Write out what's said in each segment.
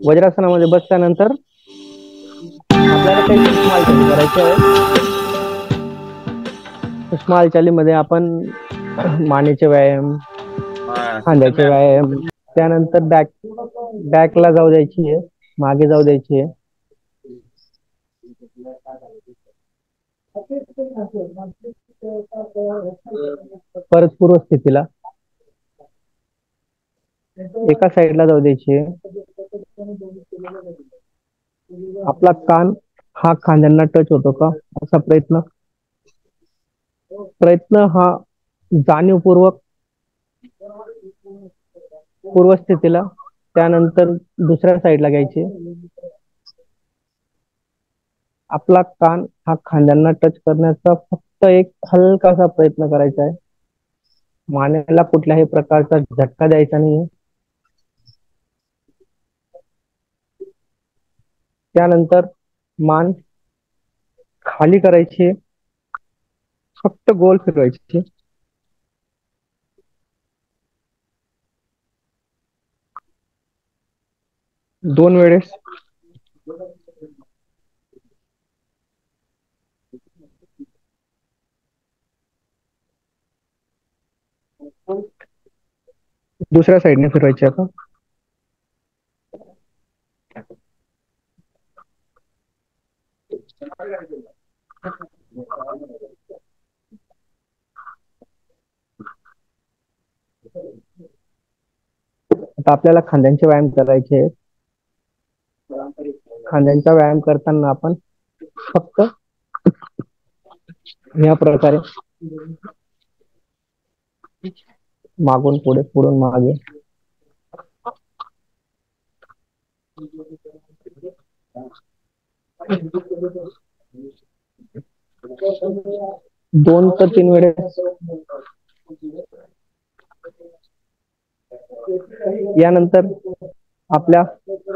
वज्रासनामध्ये बसल्यानंतर आपल्याला काही सूक्ष्म हालचाली करायच्या आहे. सूक्ष्म हालचालीमध्ये आपण मानेचे व्यायाम, खांद्याचे व्यायाम, त्यानंतर बॅकला जाऊ द्यायची आहे, मागे जाऊ द्यायची आहे. परत पूर्व स्थितीला एका साईडला जाऊ द्यायची आहे. आपला कान हा खांद्यांना टच होतो का असा प्रयत्न हा जाणीवपूर्वक पूर्व स्थितीला, त्यानंतर दुसऱ्या साईडला घ्यायची. आपला कान हा खांद्यांना टच करण्याचा फक्त एक हलकासा प्रयत्न करायचा आहे. मानेला कुठल्याही प्रकारचा झटका द्यायचा नाही. त्यानंतर मान खाली करायची, फक्त गोल फिरवायची. दोन वेळेस दुसऱ्या साईडने फिरवायची. आता आपल्याला खांद्यांचे व्यायाम करायचे. खांद्यांचा व्यायाम करताना आपण फक्त या प्रकारे मागून पुढे, पुढून मागे, दोन ते तीन वेळेस. यानंतर आपल्या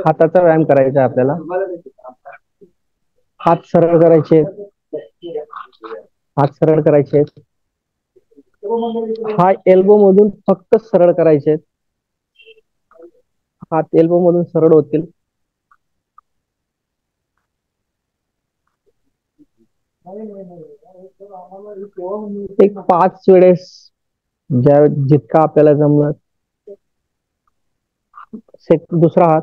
हाताचा व्यायाम करायचा. आपल्याला हात सरळ करायचे, हात सरळ करायचे. हा एल्बो मधून फक्त सरळ करायचे. हात एल्बो मधून सरळ होतील. एक 5 वेळेस, जितका आपल्याला जमलं. दुसरा हात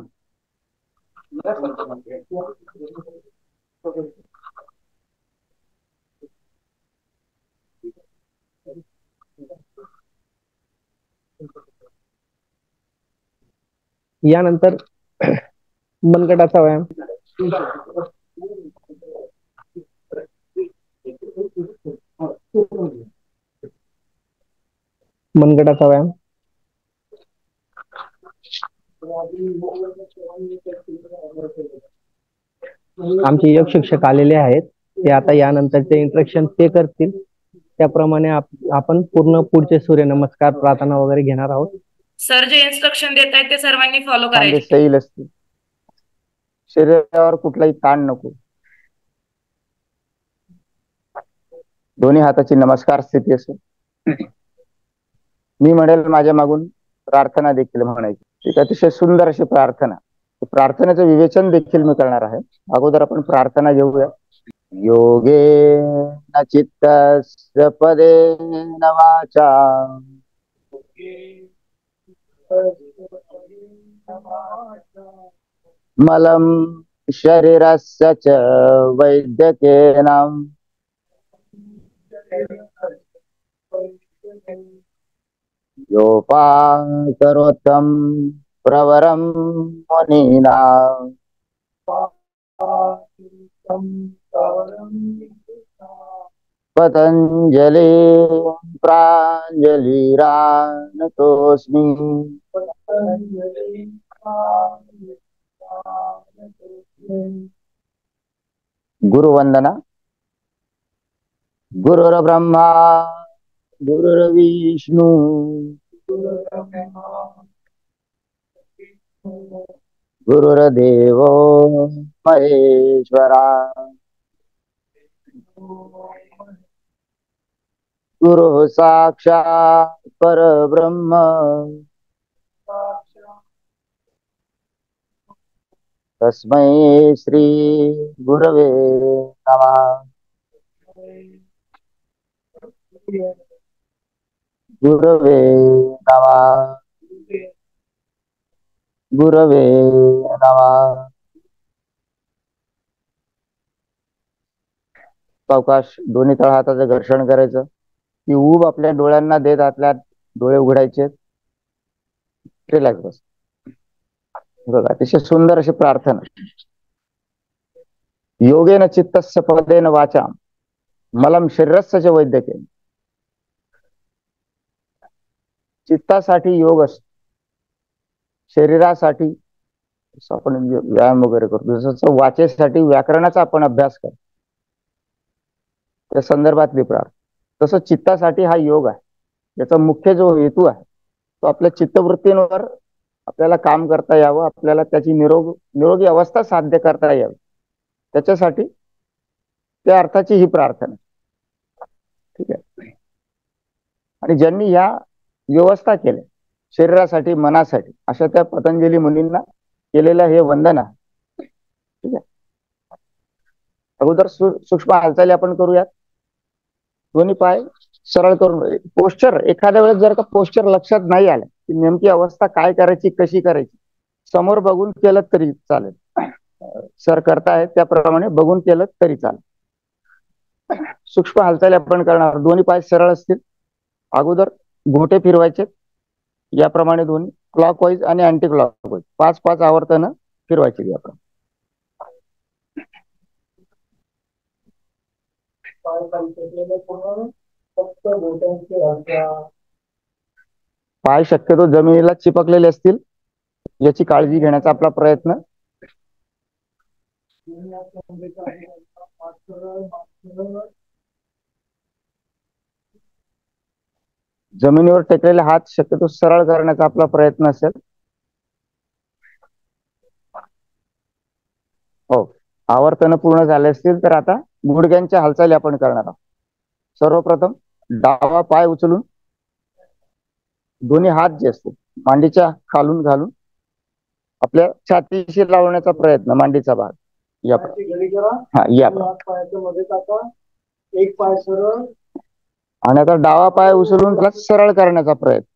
यानंतर मनगटाचा व्यायाम. मनगटाचा व्यायाम. आमचे योग शिक्षक आलेले आहेत, ते आता यानंतरचे इंस्ट्रक्शन ते करतील. त्याप्रमाणे आपण पूर्ण पुढचे सूर्यनमस्कार, प्रार्थना वगैरे घेणार आहोत. सर जे इन्स्ट्रक्शन देत आहेत ते सर्वांनी फॉलो करायचे. सैल असतील, शरीरावर कुठलाही ताण नको. दोन्ही हाताची नमस्कार स्थिती असेल. मी म्हणेल माझ्या मागून प्रार्थना देखील म्हणायची. एक अतिशय सुंदर अशी प्रार्थना. प्रार्थनेचं विवेचन देखील मी करणार आहे. अगोदर आपण प्रार्थना घेऊया. योगे न चित्तस्य पदेन वाचा मलं शरीरस्य च वैद्यकेन योपाकरोत्तम प्रवरं मुनीनां पतंजलि प्रांजलिरानतोस्मि। गुरुवंदना। गुरुर्ब्रह्मा गुरुर्विष्णु गुरुर्देवो महेश्वरा। गुरु साक्षात् परब्रह्म तस्मै श्री गुरवे नमः. गुरवे नमः. गुरवे नमः. सावकाश दोन्ही तळ हाताचं घर्षण करायचं. ती ऊब आपल्या डोळ्यांना देत आतल्या डोळे उघडायचे. रिलॅक्स बस. बघा अतिशय सुंदर अशी प्रार्थना. योगेन चित्तस्य पदेन वाचा मलम शरीरस्य च वैद्यके. चित्तासाठी योग असतो, शरीरासाठी आपण व्यायाम वगैरे करतो, जसं वाचेसाठी व्याकरणाचा आपण अभ्यास करतो त्या संदर्भातली प्रार्थना, तसं चित्तासाठी हा योग आहे. याचा मुख्य जो हेतू आहे तो आपल्या चित्तवृत्तींवर आपल्याला काम करता यावं, आपल्याला त्याची निरोगी अवस्था साध्य करता यावी, त्याच्यासाठी त्या अर्थाची ही प्रार्थना. ठीक आहे. आणि ज्यांनी या व्यवस्था केल्या शरीरासाठी मनासाठी अशा त्या पतंजली मुनींना केलेलं हे वंदन आहे. ठीक आहे. अगोदर सूक्ष्म हालचाली आपण करूयात. दोन्ही पाय सरळ करून पोस्चर, एखाद्या वेळेस जर का पोस्चर लक्षात नाही आलं की नेमकी अवस्था काय करायची कशी करायची, समोर बघून केलं तरी चालेल. सर करतायत त्याप्रमाणे बघून केलं तरी चालेल. सूक्ष्म हालचाली आपण करणार. दोन्ही पाय सरळ असतील. अगोदर घोटे फिरवायचे याप्रमाणे दोन्ही क्लॉकवाईज आणि अँटी क्लॉकवाईज 5-5 आवर्तनं फिरवायची याप्रमाणे. पाय शक्यतो जमिनीला चिपकलेले असतील याची काळजी घेण्याचा आपला प्रयत्न. जमिनीवर टेकलेले हात शक्यतो सरळ करण्याचा आपला प्रयत्न असेल. हो, आवर्तन पूर्ण झाले असतील तर आता गुडघ्यांच्या हालचाली आपण करणार आहोत. सर्वप्रथम डावा पाय उचलून दोन्ही हात जे असतील मांडीच्या खालून घालून आपल्या छातीशी लावण्याचा प्रयत्न. मांडीचा भाग या एक पाय सरळ आणि आता डावा पाय उचलून त्याला सरळ करण्याचा प्रयत्न.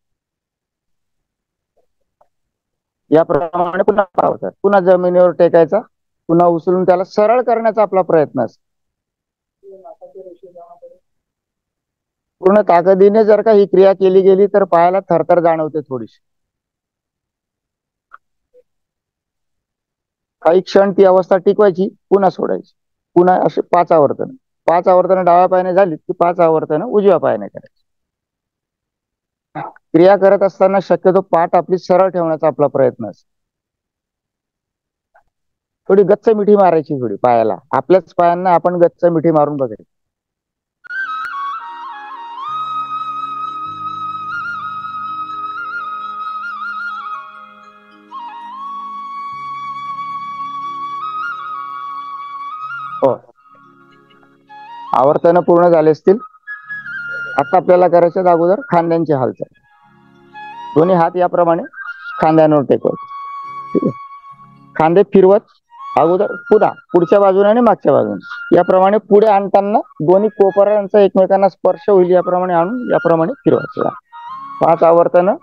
याप्रमाणे पुन्हा जमिनीवर टेकायचा, पुन्हा उचलून त्याला सरळ करण्याचा आपला प्रयत्न असतो. पूर्ण ताकदीने जर का ही क्रिया केली गेली तर पायाला थरथर जाणवते थोडीशी. काही क्षण ती अवस्था टिकवायची, पुन्हा सोडायची. पुन्हा असे 5 आवर्तन. 5 आवर्तन डाव्या पायाने झाली की 5 आवर्तन उजव्या पायाने करायची. क्रिया करत असताना शक्यतो पाठ आपली सरळ ठेवण्याचा आपला प्रयत्न असतो. थोडी गच्च मिठी मारायची थोडी पायाला. आपल्याच पायांना आपण गच्च मिठी मारून बघायची. आवर्तन पूर्ण झाले असतील. आता आपल्याला करायचं अगोदर खांद्यांची हालचाल. दोन्ही हात याप्रमाणे खांद्यांवर टेकवायचे. ठीक आहे. खांदे फिरवत अगोदर पुढच्या बाजूने आणि मागच्या बाजूने याप्रमाणे पुढे आणताना दोन्ही कोपरांचा एकमेकांना स्पर्श होईल याप्रमाणे आणून याप्रमाणे फिरवायचं. 5 आवर्तन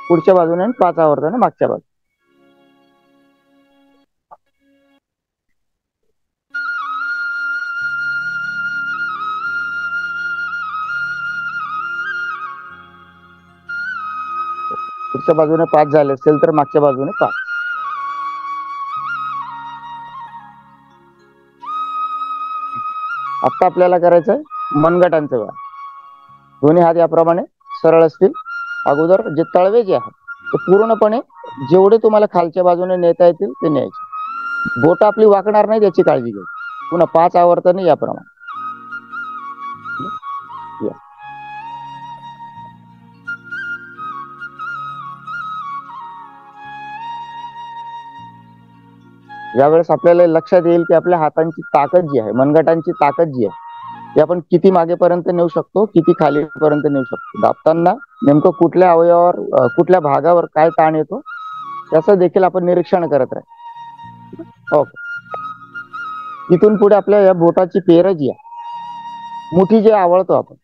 पुढच्या बाजूने आणि 5 आवर्तन मागच्या बाजूने. पुढच्या बाजूने 5 झाले असेल तर मागच्या बाजूने 5. आता आपल्याला करायचंय मनगटांचं व्यायाम. दोन्ही हात याप्रमाणे सरळ असतील. अगोदर जे तळवे जे आहेत ते पूर्णपणे जेवढे तुम्हाला खालच्या बाजूने नेता येतील ते न्यायचे. बोट आपली वाकणार नाही याची काळजी घ्यायची. पुन्हा 5 आवर्तन याप्रमाणे. यावेळेस आपल्याला लक्षात येईल की आपल्या हातांची ताकद जी आहे, मनगटांची ताकद जी आहे ती आपण किती मागेपर्यंत नेऊ शकतो, किती खालीपर्यंत नेऊ शकतो. दाबताना नेमकं कुठल्या अवयवावर कुठल्या भागावर काय ताण येतो त्याचं देखील आपण निरीक्षण करत राहतो. ओके. इथून पुढे आपल्या या बोटाची पेर जी आहे, मुठी जे आवळतो आपण,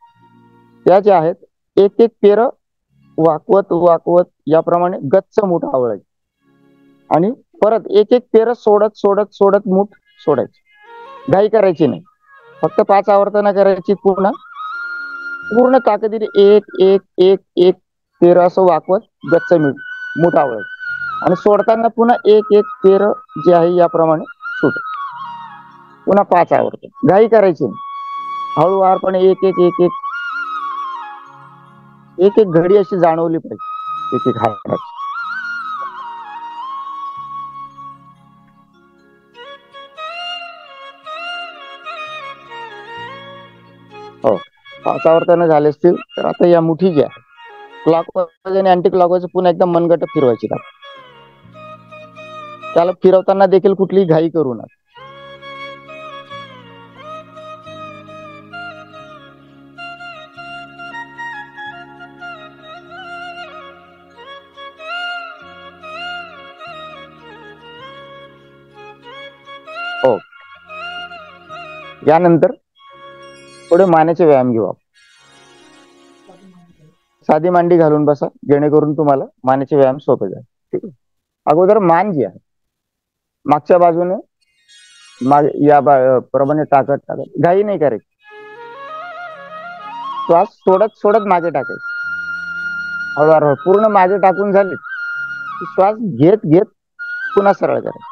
त्या ज्या आहेत एक एक पेर वाकवत वाकवत याप्रमाणे गच्च मूठ आवळायची आणि परत एक एक पेर सोडत सोडत सोडत मूठ सोडायची. घाई करायची नाही, फक्त 5 आवर्तनं करायची. पुन्हा पूर्ण ताकदीने एक एक एक एक पेर असं वाकवत गच्च मूठ आवळायची आणि सोडताना पुन्हा एक एक पेर जे आहे याप्रमाणे सुट. पुन्हा 5 आवर्तन. घाई करायची नाही, हळूवारपणे एक एक एक एक एक एक घडी अशी जाणवली पाहिजे एक एक हाताची. हो, 5 आवर्तन झाले असतील तर आता या मुठी ज्या क्लॉकवाईज आणि अँटी क्लॉकवाईज पुन्हा एकदा मनगट फिरवायची. त्याला फिरवताना देखील कुठलीही घाई करू नका. हो, यानंतर थोडे मानेचे व्यायाम घेऊ आपण. साधी मांडी घालून बसा, जेणेकरून तुम्हाला मानेचे व्यायाम सोपे जाईल. ठीक आहे. अगोदर मान जी आहे मागच्या बाजूने या प्रमाणे टाकत टाकत, घाई नाही करायची. श्वास सोडत सोडत मागे टाकायचे. हळूहळू पूर्ण मागे टाकून झाले, श्वास घेत घेत पुन्हा सरळ करायचे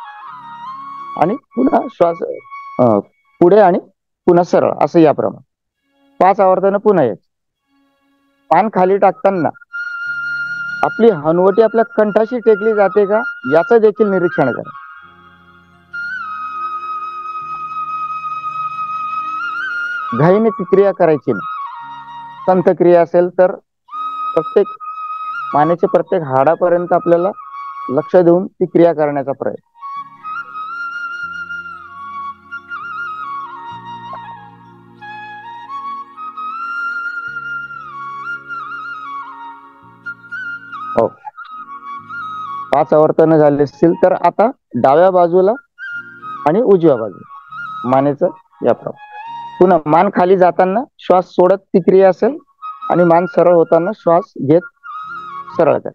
आणि पुन्हा श्वास पुढे आणि पुन्हा सरळ, असं याप्रमाणे 5 आवर्तन पुन्हा यायचे. पान खाली टाकताना आपली हनुवटी आपल्या कंठाशी टेकली जाते का याचं देखील निरीक्षण करा. घाईने ती क्रिया करायची नाही. संथ क्रिया असेल तर प्रत्येक मानेच्या प्रत्येक हाडापर्यंत आपल्याला लक्ष देऊन ती क्रिया करण्याचा प्रयत्न. हो, 5 आवर्तन झाले असतील तर आता डाव्या बाजूला आणि उजव्या बाजूला मानेचं याप्रमाणे. पुन्हा मान खाली जाताना श्वास सोडत ती क्रिया असेल आणि मान सरळ होताना श्वास घेत सरळ करा.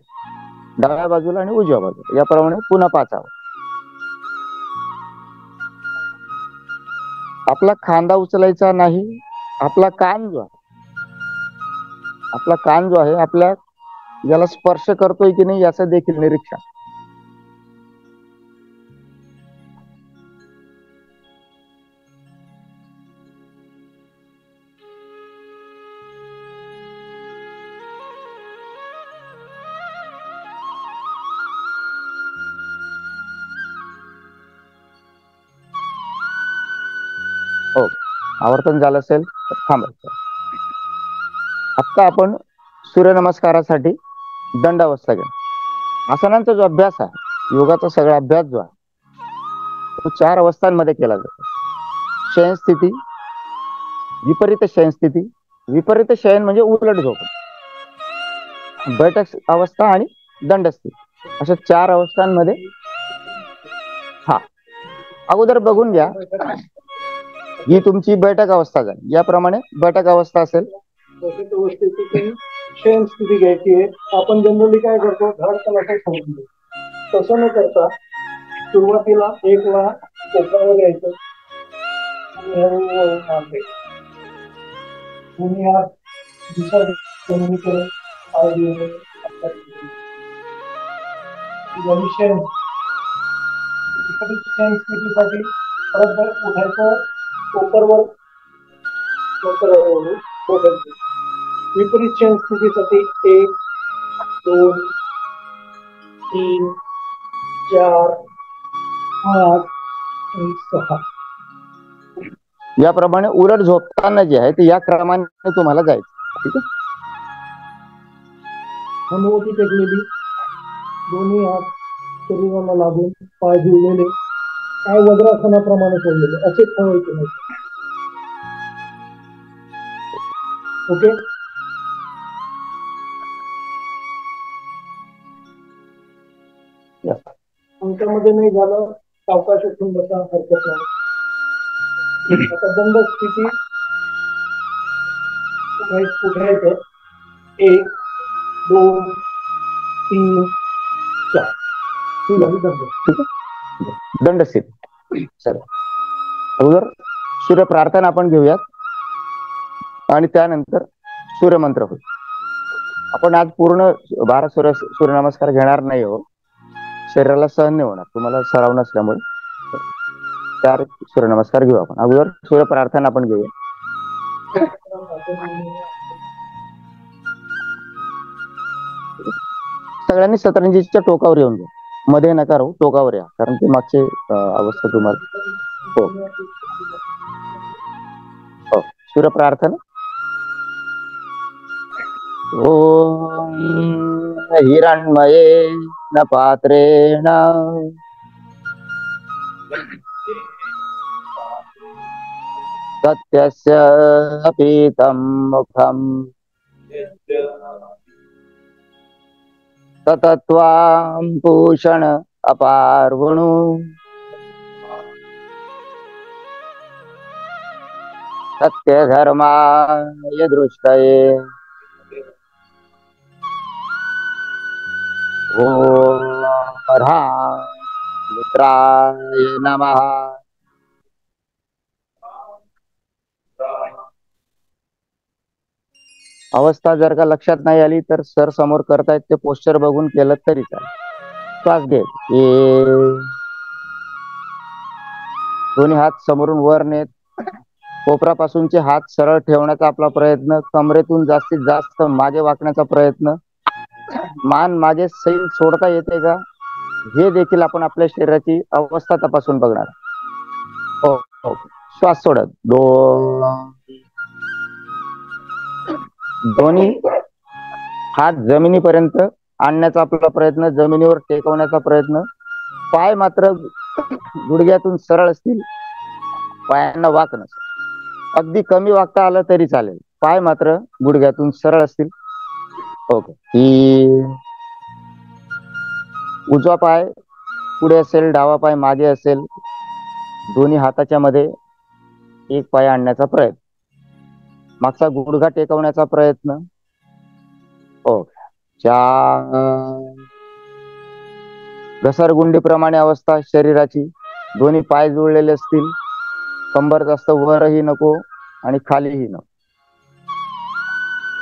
डाव्या बाजूला आणि उजव्या बाजूला याप्रमाणे पुन्हा 5 आवर्तन. आपला खांदा उचलायचा नाही. आपला कान जो आहे आपल्या याला स्पर्श करतोय की नाही याचं देखील निरीक्षण. हो, आवर्तन झालं असेल तर थांबायचं. आता आपण सूर्यनमस्कारासाठी दंडावस्था घ्या. आसनांचा जो अभ्यास आहे, योगाचा सगळा अभ्यास जो आहे तो 4 अवस्थांमध्ये केला जातो. शयन स्थिती, विपरीत शयन स्थिती, विपरीत शयन म्हणजे उलट झोप, बैठक अवस्था आणि दंड स्थिती, अशा 4 अवस्थांमध्ये. हा, अगोदर बघून घ्या, ही तुमची बैठक अवस्था झाली. याप्रमाणे बैठक अवस्था असेल शयन स्थिती घ्यायची आहे. आपण जनरली काय करतो, धडकन असं समजतो. तसं न करता सुरुवातीला 1 ला कोपरावर यायचं आणि हळूहळू मागे तुम्ही आज दुसरा जमिनीकडे पाय देऊन शयन स्थितीसाठी परत उठायचं, कोपरवर बसायचं. विपरीत शयन स्थितीसाठी 1 2 3 4 5 आणि 6 याप्रमाणे उलट झोपताना जे आहे ते या क्रमाने तुम्हाला जायचं. ठीक आहे. हनुवटी टेकलेली, दोन्ही हात शरीराला लागून, पाय झुललेले, पाय वज्रासनाप्रमाणे पडलेले, असे ठेवायचे नाही. ओके. तुमच्यामध्ये नाही झालं सावकाश उठून बसा, हरकत नाही. आता दंड स्थिती उठायचं. 1 2 3 4 ही झाली दंड. ठीक आहे, दंडस्थिती. चला अगोदर सूर्य प्रार्थना आपण घेऊयात आणि त्यानंतर सूर्यमंत्र होईल. आपण आज पूर्ण 12 सूर्यनमस्कार घेणार नाही हो, शरीराला सहन नाही होणार, तुम्हाला सराव नसल्यामुळे 4 सूर्यनमस्कार घेऊ आपण. अगोदर सूर्य प्रार्थना आपण घेऊया. सगळ्यांनी सतरंजीच्या टोकावर येऊन घ्या, मध्ये नका राहू, टोकावर या, कारण ते मागचे अवस्था तुम्हाला. हो हो, सूर्य प्रार्थना. ओम हिरण्मये न पात्रेण सत्यस्य पीतं मुखं ततत्वां भूषण अपार्वणु सत्य धर्माय दृष्टये ओम मित्राय नमः. अवस्था जर का लक्षात नाही आली तर सर समोर करतायत ते पोस्चर बघून केलं तरी चालेल. श्वास घे, दोन्ही हात समोरून वर नेत, कोपरापासूनचे हात सरळ ठेवण्याचा आपला प्रयत्न, कमरेतून जास्तीत जास्त मागे वाकण्याचा प्रयत्न, मान मागे सैल सोडता येते का हे देखील आपण आपल्या शरीराची अवस्था तपासून बघणार. हो हो, श्वास सोडत, दोन्ही हात जमिनीपर्यंत आणण्याचा आपला प्रयत्न, जमिनीवर टेकवण्याचा प्रयत्न. पाय मात्र गुडघ्यातून सरळ असतील, पायांना वाक नसेल, अगदी कमी वाकता आलं तरी चालेल, पाय मात्र गुडघ्यातून सरळ असतील. ओके, उजवा पाय पुढे असेल, डावा पाय मागे असेल, दोन्ही हाताच्या मध्ये एक पाय आणण्याचा प्रयत्न, मागचा गुडघा टेकवण्याचा प्रयत्न. ओके, 4 घसरगुंडीप्रमाणे अवस्था शरीराची, दोन्ही पाय जुळलेले असतील, कंबर जास्त वरही नको आणि खालीही नको.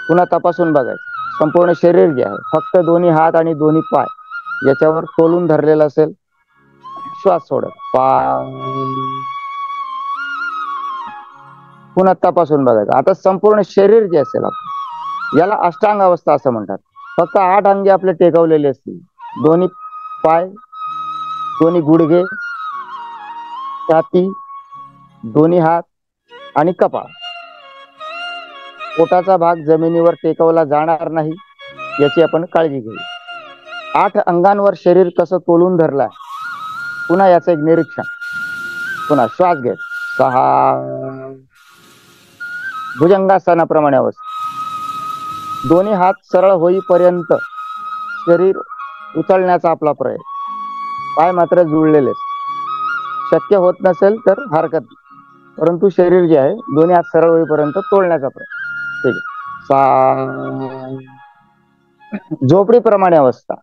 पुन्हा तपासून बघायचं संपूर्ण शरीर जे आहे, फक्त दोन्ही हात आणि दोन्ही पाय याच्यावर तोलून धरलेलं असेल. श्वास सोडत, पुन्हा तपासून बघायचं. आता संपूर्ण शरीर जे असेल आपलं, याला अष्टांग अवस्था असं म्हणतात. फक्त 8 अंगे आपले टेकवलेले असतील, दोन्ही पाय, दोन्ही गुडघे, छाती, दोन्ही हात आणि कपाळ. पोटाचा भाग जमिनीवर टेकवला जाणार नाही याची आपण काळजी घेऊ. 8 अंगांवर शरीर कसं तोलून धरलाय, पुन्हा याचं एक निरीक्षण. पुन्हा श्वास घेत, 6 भुजंगासनाप्रमाणे अवस्था, दोन्ही हात सरळ होईपर्यंत शरीर उचलण्याचा आपला प्रयत्न, पाय मात्र जुळलेले. शक्य होत नसेल तर हरकत नाही, परंतु शरीर जे आहे दोन्ही हात सरळ होईपर्यंत तोडण्याचा प्रयत्न. ठीक आहे, झोपडीप्रमाणे अवस्था,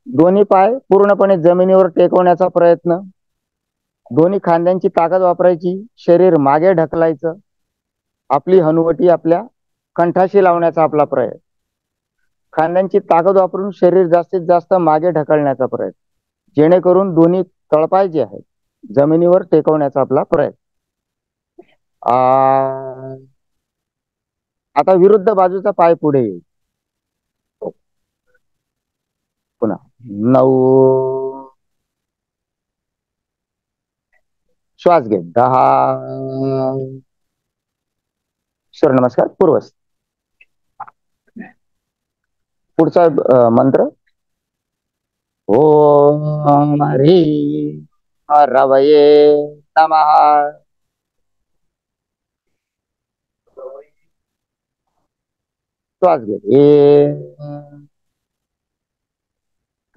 दोन्ही पाय पूर्णपणे जमिनीवर टेकवण्याचा प्रयत्न, दोन्ही खांद्यांची ताकद वापरायची, शरीर मागे ढकलायचं, आपली हनुवटी आपल्या कंठाशी लावण्याचा आपला प्रयत्न, खांद्यांची ताकद वापरून शरीर जास्तीत जास्त मागे ढकलण्याचा प्रयत्न, जेणेकरून दोन्ही तळपाय जे आहेत जमिनीवर टेकवण्याचा आपला प्रयत्न. आता विरुद्ध बाजूचा पाय पुढे येईल. पुन्हा 9 श्वास घे, 10 सूर्यनमस्कार पूर्वस्थित. पुढचा मंत्र ओम ह्रीं रवये नमः. श्वास घे,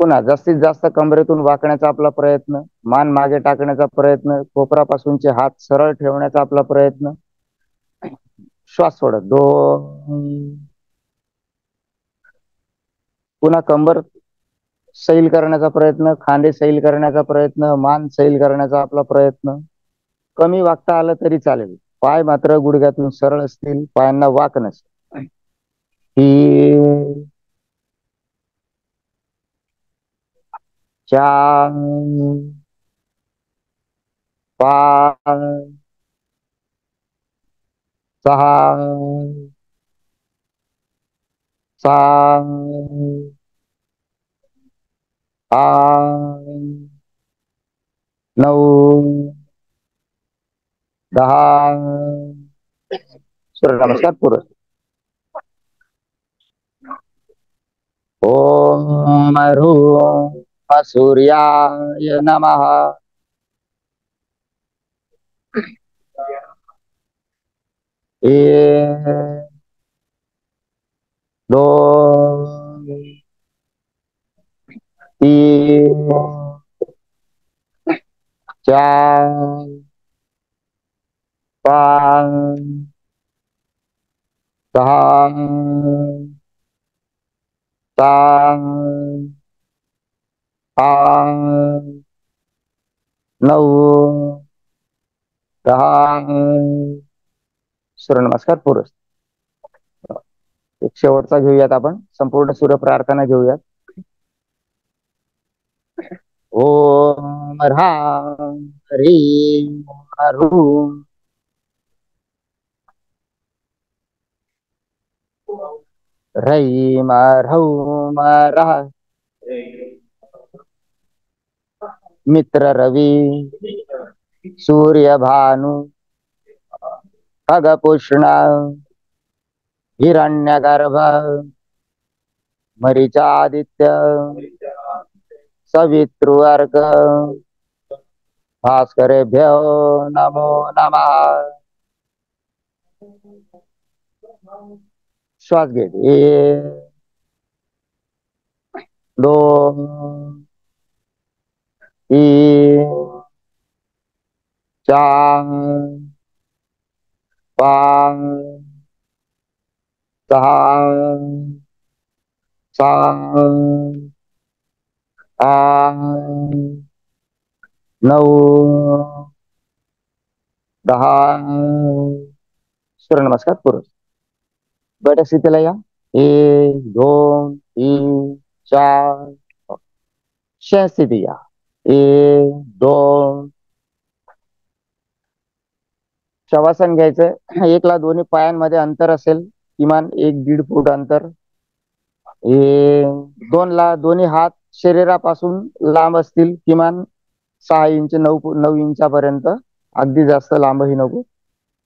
पुन्हा जास्तीत जास्त कमरेतून वाकण्याचा आपला प्रयत्न, मान मागे टाकण्याचा प्रयत्न, कोपरापासूनचे हात सरळ ठेवण्याचा आपला प्रयत्न. श्वास सोडत 2. पुन्हा कंबर सैल करण्याचा प्रयत्न, खांदे सैल करण्याचा प्रयत्न, मान सैल करण्याचा आपला प्रयत्न. कमी वाकता आलं तरी चालेल, पाय मात्र गुडघ्यातून सरळ असतील, पायांना वाक नसेल. 3 4 5 6 7 8 9 10. सूर्यनमस्कार पूर्ण. ओम ह्रूम सूर्याय नमः. एक 2 3 4 5 6 7 8 9 10. सूर्यनमस्कार पूर्ण. एक शेवटचा घेऊयात आपण, संपूर्ण सूर्य प्रार्थना घेऊयात. ओम ह्रां ह्रीं ह्रूं ह्रैं ह्रौं ह्रः. मित्र रवी सूर्य भानु खगपुष्ण हिरण्यगर्भ मरीचादित्य सवितृवर्ग भास्करेभ्यो नमो नमः. श्वास घेत 1 2 3 4 5 6 7 8 9 10. सूर्यनमस्कार पूर्ण. बैठक स्थितीला या. 1 2 3 4. शयन स्थिती या. 1 2. शवासन घ्यायचं. 1 ला दोन्ही पायांमध्ये अंतर असेल, किमान 1-1.5 फूट अंतर. 2 ला दोन्ही हात शरीरापासून लांब असतील, किमान 6 इंच 9 इंचापर्यंत, अगदी जास्त लांबही नको.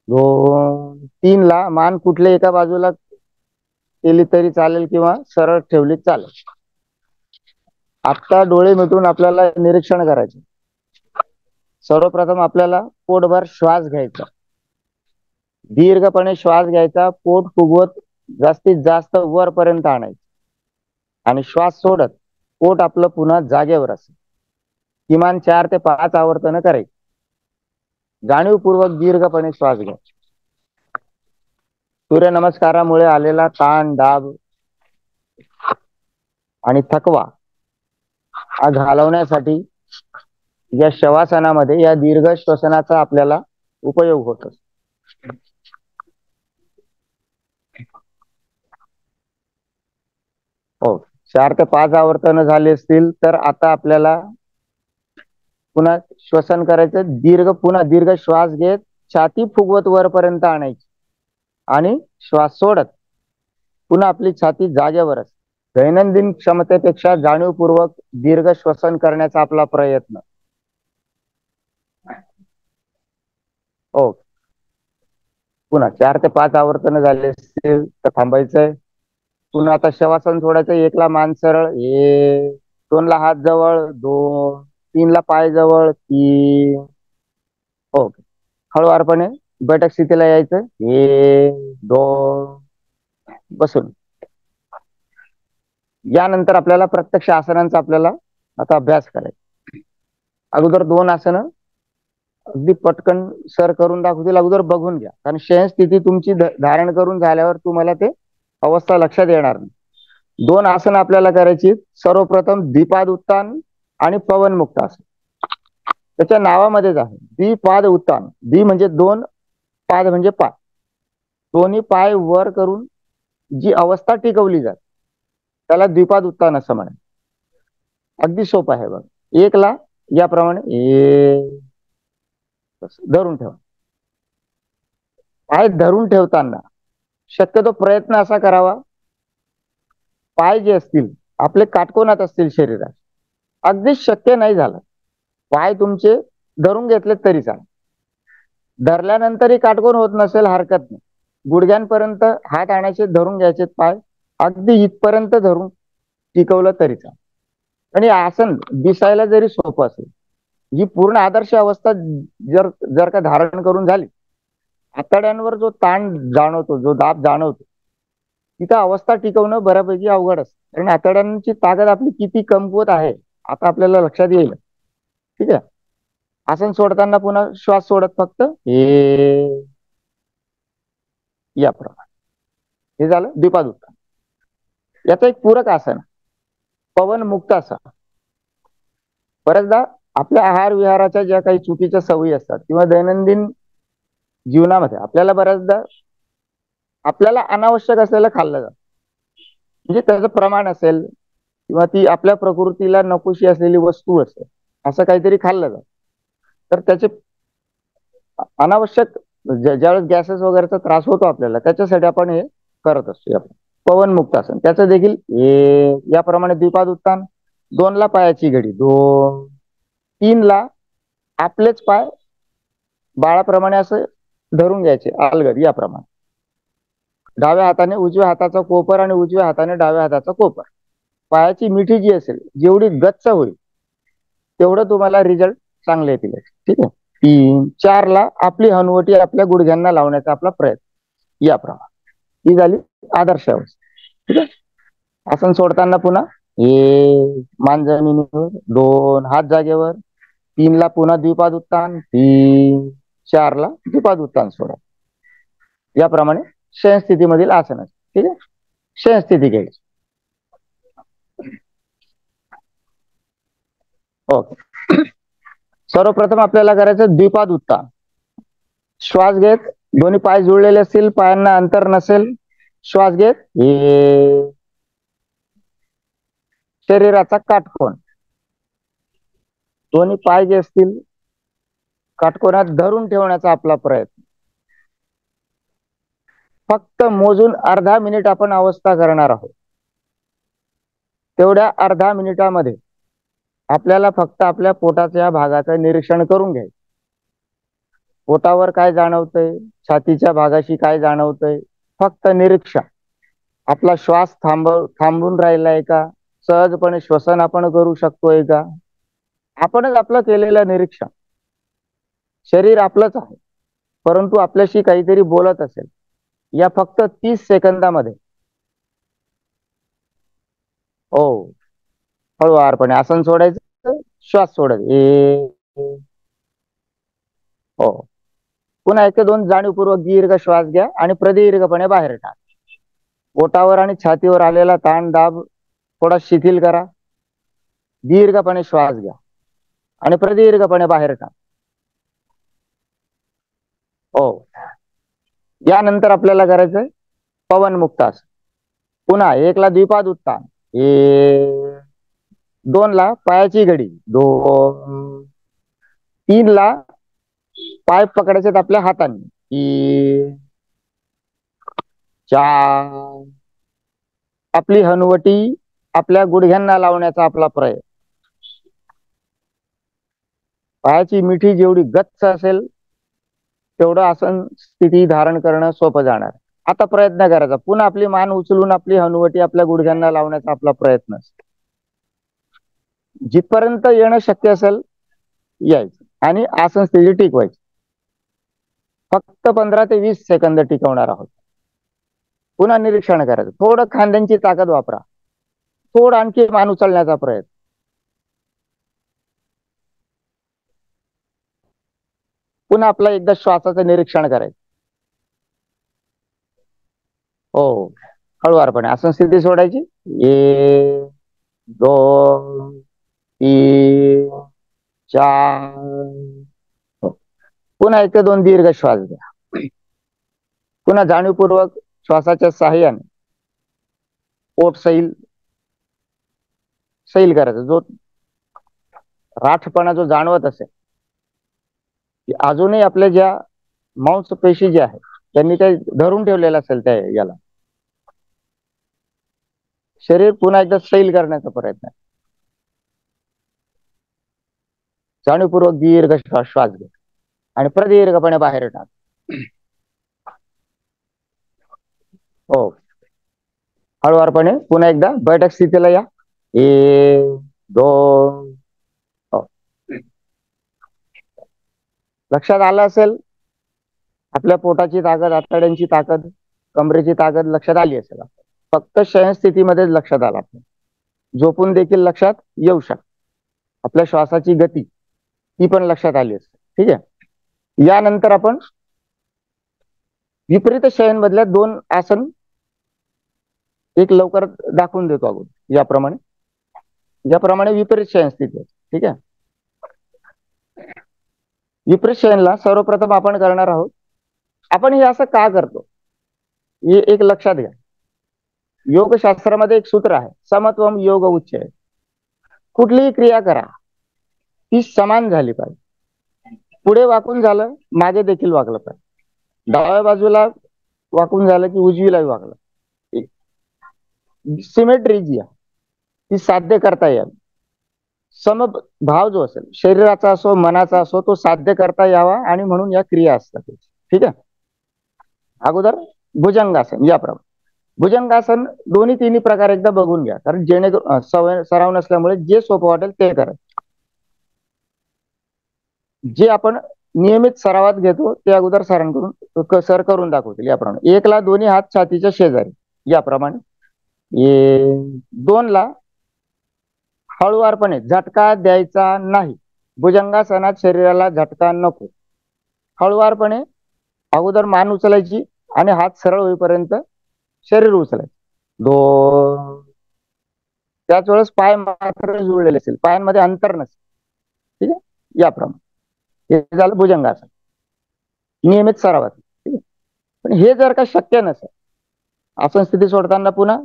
2 3 ला मान कुठल्या एका बाजूला केली तरी चालेल किंवा सरळ ठेवली चालेल. आता डोळे मिटून आपल्याला निरीक्षण करायचे. सर्वप्रथम आपल्याला पोटभर श्वास घ्यायचा, दीर्घपणे श्वास घ्यायचा, पोट फुगवत जास्तीत जास्त वरपर्यंत आणायचं आणि श्वास सोडत पोट आपलं पुन्हा जागेवर असेल. किमान 4 ते 5 आवर्तन करायची. जाणीवपूर्वक दीर्घपणे श्वास घ्या. सूर्यनमस्कारामुळे आलेला ताण, दाब आणि थकवा हा घालवण्यासाठी या शवासनामध्ये या दीर्घ श्वसनाचा आपल्याला उपयोग होतो. हो, 4 ते 5 आवर्तन झाले असतील तर आता आपल्याला पुन्हा श्वसन करायचं. पुन्हा दीर्घ श्वास घेत छाती फुगवत वरपर्यंत आणायची आणि श्वास सोडत पुन्हा आपली छाती जागेवर असते. दैनंदिन क्षमतेपेक्षा जाणीवपूर्वक दीर्घ श्वसन करण्याचा आपला प्रयत्न. हो, पुन्हा 4 ते 5 आवर्तन झाले असतील तर थांबायचंय. पुन्हा आता शवासन सोडायचं. 1 ला मान सरळ, 1 2 ला हात जवळ, 2 3 ला पाय जवळ, 3. ओके, हळूवारपणे बैठक स्थितीला यायचं. 1 2 बसून यानंतर आपल्याला प्रत्यक्ष आसनांचा आपल्याला आता अभ्यास करायचा. अगोदर 2 आसनं अगदी पटकन सर करून दाखवतील, अगोदर बघून घ्या, कारण शयन स्थिती तुमची धारण करून झाल्यावर तुम्हाला ते अवस्था लक्षात येणार नाही. 2 आसनं आपल्याला करायची. सर्वप्रथम द्विपाद उत्तान आणि पवनमुक्त आसन. त्याच्या नावामध्येच आहे द्विपाद उत्तान. द्वि म्हणजे 2, पाद म्हणजे पाय. दोन्ही पाय वर करून जी अवस्था टिकवली जाते त्याला द्विपाद उत्तान असं म्हणतात. अगदी सोपं आहे बघ. 1 ला याप्रमाणे धरून ठेवा. पाय धरून ठेवताना शक्यतो प्रयत्न असा करावा, पाय जे असतील आपले काटकोनात असतील शरीरात, अगदी शक्य नाही झालं पाय तुमचे धरून घेतले तरी चालेल. धरल्यानंतरही काटकोन होत नसेल हरकत नाही, गुडघ्यांपर्यंत हात आणायचे, धरून घ्यायचे पाय, अगदी इथपर्यंत धरून टिकवलं तरी चालेल. आणि आसन दिसायला जरी सोपं असेल, ही पूर्ण आदर्श अवस्था जर का धारण करून झाली, आतड्यांवर जो ताण जाणवतो, जो दाब जाणवतो, तिथं अवस्था टिकवणं बऱ्यापैकी अवघड असतं. कारण आतड्यांची ताकद आपली किती कमकुवत आहे आता आपल्याला लक्षात येईल. ठीक आहे. आसन सोडताना पुन्हा श्वास सोडत फक्त याप्रमाणे. हे झालं द्विपाद उत्तान. याचं एक पूरक आसन पवन मुक्त आसन. बऱ्याचदा आपल्या आहार विहाराच्या ज्या काही चुकीच्या सवयी असतात किंवा दैनंदिन जीवनामध्ये आपल्याला बऱ्याचदा आपल्याला अनावश्यक असलेलं खाल्लं जातं. म्हणजे त्याचं प्रमाण असेल किंवा ती आपल्या प्रकृतीला नकोशी असलेली वस्तू असेल, असं काहीतरी खाल्लं जातं, तर त्याचे अनावश्यक ज्यावेळेस गॅसेस वगैरेचा त्रास होतो आपल्याला, त्याच्यासाठी आपण हे करत असतो. पवन मुक्त आसन त्याचं देखील याप्रमाणे द्विपाद उत्तान. 2 ला पायाची घडी, 2, 3 ला आपलेच पाय बाळाप्रमाणे असं धरून घ्यायचे अलगद याप्रमाणे. डाव्या हाताने उजव्या हाताचा कोपर आणि उजव्या हाताने डाव्या हाताचा कोपर. पायाची मिठी जी असेल, जेवढी गच्च होईल तेवढं तुम्हाला रिझल्ट चांगले येतील. ठीक आहे. 3, 4 ला आपली हनुवटी आपल्या गुडघ्यांना लावण्याचा आपला प्रयत्न याप्रमाणे. ही झाली आदर्श अवस्था. ठीक आहे. आसन सोडताना पुन्हा मान जमिनीवर, 2 हात जागेवर, 3 ला पुन्हा द्विपाद उत्तान, 3, 4 ला द्विपाद उत्तान सोडा. याप्रमाणे शयन स्थितीमधील आसन. ठीक आहे. शयन स्थिती घ्यायची. ओके. सर्वप्रथम आपल्याला करायचं द्विपाद उत्तान. श्वास घेत, दोन्ही पाय जुळलेले असतील, पायांना अंतर नसेल, श्वास घेत शरीराचा काटकोन, दोन्ही पाय जे असतील काटकोनात धरून ठेवण्याचा आपला प्रयत्न. फक्त मोजून अर्धा मिनिट आपण अवस्था करणार आहोत. तेवढ्या अर्धा मिनिटामध्ये आपल्याला फक्त आपल्या पोटाच्या भागाचं निरीक्षण करून घ्यायचं. पोटावर काय जाणवतंय, छातीच्या भागाशी काय जाणवतंय, फक्त निरीक्षण. आपला श्वास थांबून राहिलाय का, सहजपणे श्वसन आपण करू शकतोय का, आपणच आपलं केलेलं निरीक्षण. शरीर आपलंच आहे, परंतु आपल्याशी काहीतरी बोलत असेल. या फक्त 30 सेकंदामध्ये हळूवारपणे आसन सोडायचं, श्वास सोडायचं. पुन्हा 1-2 जाणीवपूर्वक दीर्घ श्वास घ्या आणि प्रदीर्घपणे बाहेर टाका. पोटावर आणि छातीवर आलेला ताण दाब थोडा शिथिल करा. दीर्घपणे श्वास घ्या आणि प्रदीर्घपणे बाहेर टाका. यानंतर आपल्याला करायचंय पवन मुक्त आसन. पुन्हा 1 ला द्विपाद उत्तान, 2 ला पायाची घडी, 2, 3 ला पाय पकडायचे आपल्या हाताने, 3, 4 आपली हनुवटी आपल्या गुडघ्यांना लावण्याचा आपला प्रयत्न. पायाची मिठी जेवढी गच्च असेल तेवढं आसन स्थिती धारण करणं सोपं जाणार. आता प्रयत्न करायचा, पुन्हा आपली मान उचलून आपली हनुवटी आपल्या गुडघ्यांना लावण्याचा आपला प्रयत्न असतो. जिथपर्यंत येणं शक्य असेल यायचं आणि आसन स्थिती टिकवायची. फक्त 15 ते 20 सेकंद टिकवणार आहोत. पुन्हा निरीक्षण करायचं. थोडं खांद्यांची ताकद वापरा. थोडं आणखी मान उचलण्याचा प्रयत्न. पुन्हा आपला एकदा श्वासाचं निरीक्षण करायचं. हो, हळुवारपणे आसन स्थिती सोडायची. 1 2 3 4. पुन्हा 1 ते 2 दीर्घ श्वास घ्या. पुन्हा जाणीवपूर्वक श्वासाच्या साहाय्याने पोट सैल करायचं. जो राठपणा जो जाणवत असेल, की अजूनही आपल्या ज्या मांसपेशी ज्या आहेत त्यांनी काही धरून ठेवलेलं असेल त्या याला, शरीर पुन्हा एकदा सैल करण्याचा प्रयत्न. जाणीवपूर्वक दीर्घ श्वास घ्या आणि प्रदीर्घपणे बाहेर टाक. हो, हळुवारपणे पुन्हा एकदा बैठक स्थितीला या. 1 2. हो, लक्षात आलं असेल आपल्या पोटाची ताकद, आतड्यांची ताकद, कमरेची ताकद लक्षात आली असेल. फक्त शयन स्थितीमध्येच लक्षात आला. झोपून देखील लक्षात येऊ शकत. आपल्या श्वासाची गती ती पण लक्षात आली असेल. ठीक आहे. यानंतर आपण विपरीत शयन मधल्या 2 आसन एक लवकर दाखवून देतो अगोदर. याप्रमाणे विपरीत शयन स्थिती. ठीक आहे. विपरीत शयनला सर्वप्रथम आपण करणार आहोत. आपण हे असं का करतो हे एक लक्षात घ्या. योगशास्त्रामध्ये एक सूत्र आहे, समत्वम योग उच्चय. कुठलीही क्रिया करा ती समान झाली पाहिजे. पुढे वाकून झालं, मागे देखील वाकलं पाहिजे. डाव्या बाजूला वाकून झालं की उजवीलाही वाकलं. सिमेट्री जी आहे ती साध्य करता येईल. समभाव जो असेल शरीराचा असो मनाचा असो तो साध्य करता यावा, आणि म्हणून या क्रिया असतात. ठीक आहे. अगोदर भुजंगासन. याप्रमाणे भुजंगासन दोन्ही तिन्ही प्रकार एकदा बघून घ्या, कारण जेणेकरून सराव नसल्यामुळे जे सोपं वाटेल ते करायचं. जे आपण नियमित सरावात घेतो ते अगोदर सर करून दाखवतील. याप्रमाणे 1 ला दोन्ही हात छातीच्या शेजारी. याप्रमाणे 2 ला हळुवारपणे झटका द्यायचा नाही. भुजंगासनात शरीराला झटका नको. हळुवारपणे अगोदर मान उचलायची आणि हात सरळ होईपर्यंत शरीर उचलायचं. 2. त्याच वेळेस पाय मात्र जुळलेले असेल, पायांमध्ये अंतर नसेल. ठीक आहे. याप्रमाणे हे झालं भुजंगासन नियमित सरावात. ठीक आहे. पण हे जर का शक्य नसेल, आसन स्थिती सोडताना पुन्हा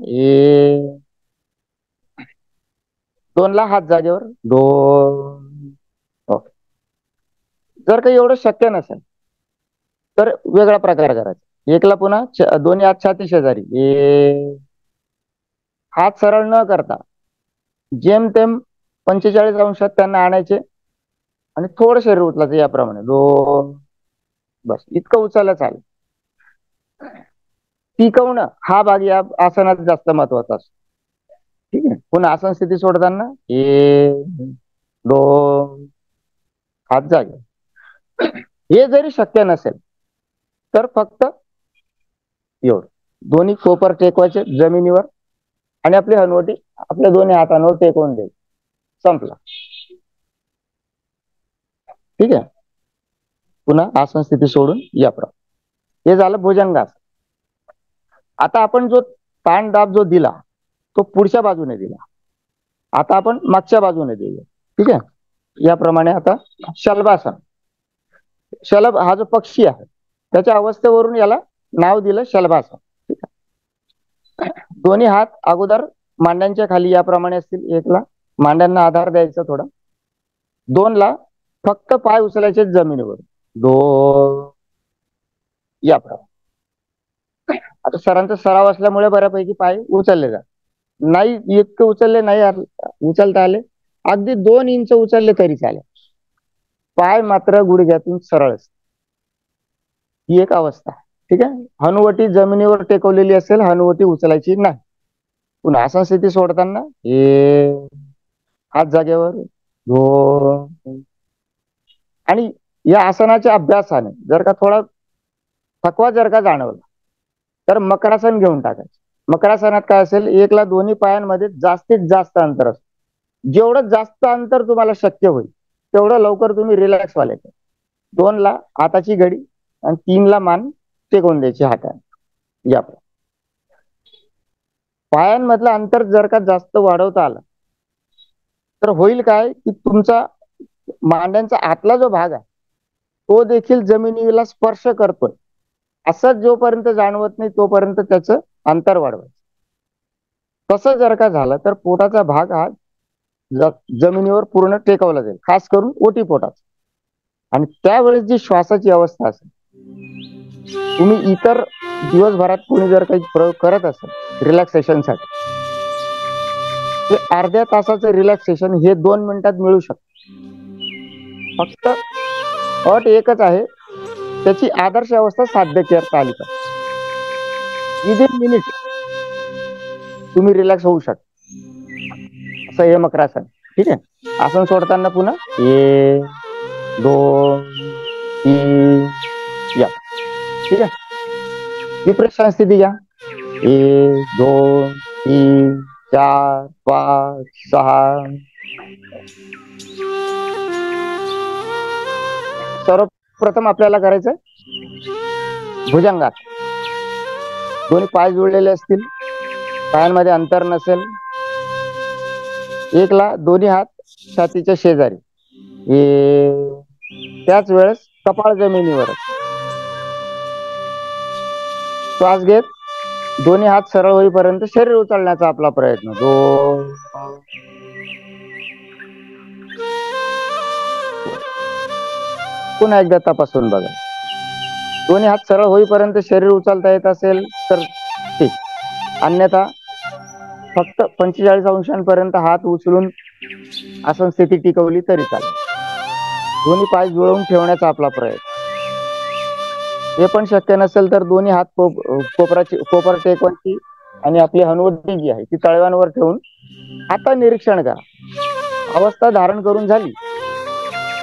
2 ला हात जागेवर. 2. जर काही एवढं शक्य नसेल तर वेगळा प्रकार करायचा. 1 ला पुन्हा दोन्ही हात छाती शेजारी. हात सरळ न करता जेमतेम 45 अंशात त्यांना आणायचे आणि थोडं शरीर उचलायचं. याप्रमाणे 2. बस इतकं उचललं चालेल. टिकवणं हा भाग या आसनात जास्त महत्वाचा असतो. ठीक आहे. पुन्हा आसन स्थिती सोडताना 1 2 हात जागे. हे जरी शक्य नसेल तर फक्त एवढं दोन्ही कोपर टेकवायचे जमिनीवर आणि आपली हनुवटी आपल्या दोन्ही हातांवर टेकवून द्यायची. संपला. ठीक आहे. पुन्हा आसन स्थिती सोडून याप्रमाणे. हे झालं भुजंगासन. आता आपण जो ताण दाब जो दिला तो पुढच्या बाजूने दिला. आता आपण मागच्या बाजूने देऊया. ठीक आहे. याप्रमाणे आता शलभासन. शलभ हा जो पक्षी आहे त्याच्या अवस्थेवरून याला नाव दिलं शलभासन. ठीक आहे. दोन्ही हात अगोदर मांड्यांच्या खाली याप्रमाणे असतील. 1 ला मांड्यांना आधार द्यायचा थोडा. 2 ला फक्त पाय उचलायचे जमिनीवर. 2. याप्रमाणे. आता सरांचा सराव असल्यामुळे बऱ्यापैकी पाय उचलले जात नाही. इतके उचलले नाही उचलता आले, अगदी 2 इंच उचलले तरी चालेल. पाय मात्र गुडघ्यातून सरळ असते. ही एक अवस्था. ठीक आहे. हनुवटी जमिनीवर टेकवलेली असेल, हनुवटी उचलायची नाही. पुन्हा आसन स्थिती सोडताना हात जागेवर. 2. आणि या आसनाच्या अभ्यासाने जर का थोडा थकवा जर का जाणवला तर मकरासन घेऊन टाकायचं. मकरासनात काय असेल, 1 ला दोन्ही पायांमध्ये जास्तीत जास्त अंतर असतं. जेवढं जास्त अंतर तुम्हाला शक्य होईल तेवढं लवकर तुम्ही रिलॅक्स व्हायचं. 2 ला हाताची घडी आणि 3 ला मान टेकवून द्यायची हाताने. या पायांमधलं अंतर जर का जास्त वाढवता आलं तर होईल काय की तुमचा मांड्यांचा आतला जो भाग आहे तो देखील जमिनीला स्पर्श करतोय असं जोपर्यंत जाणवत नाही तोपर्यंत त्याचं अंतर वाढवायचं. तसं जर का झालं तर पोटाचा भाग हा जमिनीवर पूर्ण टेकवला जाईल, खास करून ओटी पोटाचा. आणि त्यावेळेस जी श्वासाची अवस्था असेल, तुम्ही इतर दिवसभरात कोणी जर काही प्रयोग करत असेल रिलॅक्सेशनसाठी, ते अर्ध्या तासाचं रिलॅक्सेशन हे 2 मिनिटात मिळू शकतं. फक्त अट एकच आहे, त्याची आदर्श अवस्था साध्य करता आली पाहिजे. विदिन मिनिट तुम्ही रिलॅक्स होऊ शकता. असं हे मकरासन. ठीक आहे. आसन सोडताना पुन्हा 1 2 3 या. ठीक आहे. विपरीत स्थिती घ्या. 1 2 3 4 5 6. सर्वप्रथम आपल्याला करायचं भुजंगात. दोन्ही पाय जुळलेले असतील, पायांमध्ये अंतर नसेल. 1 ला दोन्ही हात छातीच्या शेजारी. त्याच वेळेस कपाळ जमिनीवर. श्वास घेत दोन्ही हात सरळ होईपर्यंत शरीर उचलण्याचा आपला प्रयत्न. 2 पुन्हा एकदा तपासून बघा. दोन्ही हात सरळ होईपर्यंत शरीर उचलता येत असेल तर ठीक, अन्यथा फक्त 45 अंशांपर्यंत हात उचलून आसन स्थिती टिकवली तरी चालेल. दोन्ही पाय जुळवून ठेवण्याचा आपला प्रयत्न. हे पण शक्य नसेल तर दोन्ही हात कोपर टेकवायची आणि आपली हनुवटी जी आहे ती तळव्यांवर ठेवून आता निरीक्षण करा. अवस्था धारण करून झाली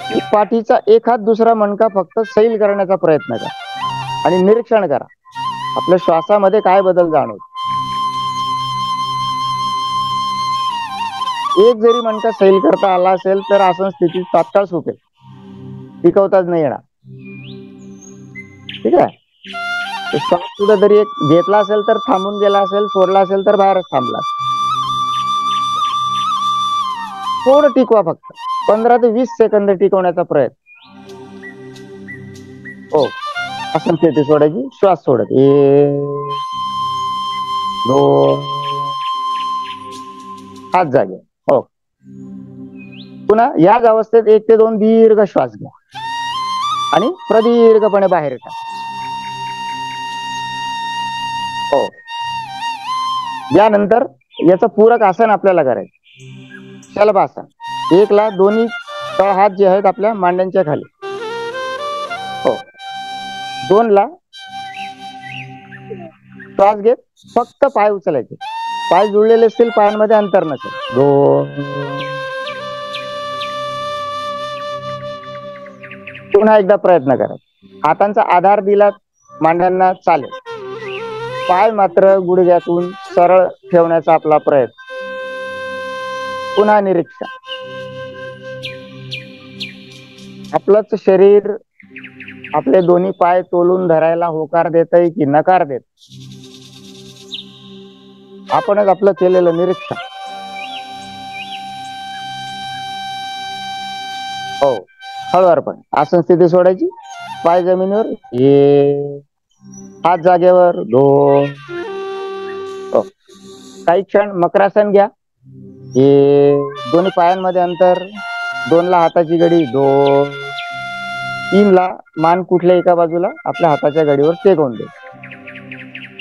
की पाठीचा एक हात दुसरा मणका फक्त सैल करण्याचा प्रयत्न करा आणि निरीक्षण करा आपल्या श्वासामध्ये काय बदल जाणवतो. एक जरी मणका सैल करता आला असेल तर आसन स्थिती तात्काळ सुटेल, टिकवताच नाही येणार. ठीक आहे. श्वास सुद्धा जरी एक घेतला असेल तर थांबून गेला असेल, सोडला असेल तर बाहेरच थांबला. थोडं टिकवा, फक्त 15 ते 20 सेकंद टिकवण्याचा प्रयत्न. हो, आसन स्थिती सोडायची, श्वास सोडत. 1 2 हात जागे. हो. पुन्हा याच अवस्थेत 1 ते 2 दीर्घ श्वास घ्या आणि प्रदीर्घपणे बाहेर टाका. हो. यानंतर याचं पूरक आसन आपल्याला करायचं, शलभासन. 1 ला दोन्ही तळ हात जे आहेत आपल्या मांड्यांच्या खाली. हो. 2 ला श्वास घेत फक्त पाय उचलायचे, पाय जुळलेले असतील, पायांमध्ये अंतर नसेल. 2 पुन्हा एकदा प्रयत्न करा. हातांचा आधार दिला मांड्यांना चालेल, पाय मात्र गुडघ्यातून सरळ ठेवण्याचा आपला प्रयत्न. पुन्हा निरीक्षण. आपलंच शरीर आपले दोन्ही पाय तोलून धरायला होकार देतय की नकार देत, आपणच आपलं केलेलं निरीक्षण. हो. हळूवारपणे आसन स्थिती सोडायची, पाय जमिनीवर, 1 हात जागेवर, 2. हो. काही क्षण मकरासन घ्या. 1 दोन्ही पायांमध्ये अंतर, 2 ला हाताची घडी, 2 3 ला मान कुठल्या एका बाजूला आपल्या हाताच्या घडीवर टेकवून दे.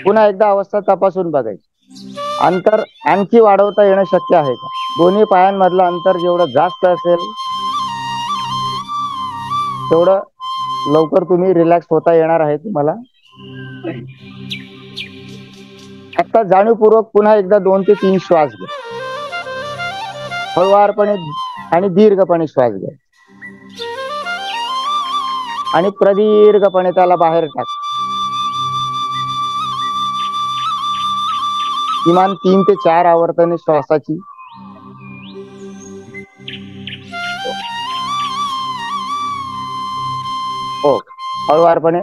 पुन्हा एकदा अवस्था तपासून बघायची. अंतर आणखी वाढवता येणं शक्य आहे का? दोन्ही पायांमधलं अंतर जेवढं जास्त असेल तेवढं लवकर तुम्ही रिलॅक्स होता येणार आहे तुम्हाला. आता जाणीवपूर्वक पुन्हा एकदा 2 ते 3 श्वास घ्या. हळुवारपणे आणि दीर्घपणे श्वास घ्या आणि प्रदीर्घपणे त्याला बाहेर टाक. किमान 3 ते 4 आवर्तने श्वासाची हो हळूवारपणे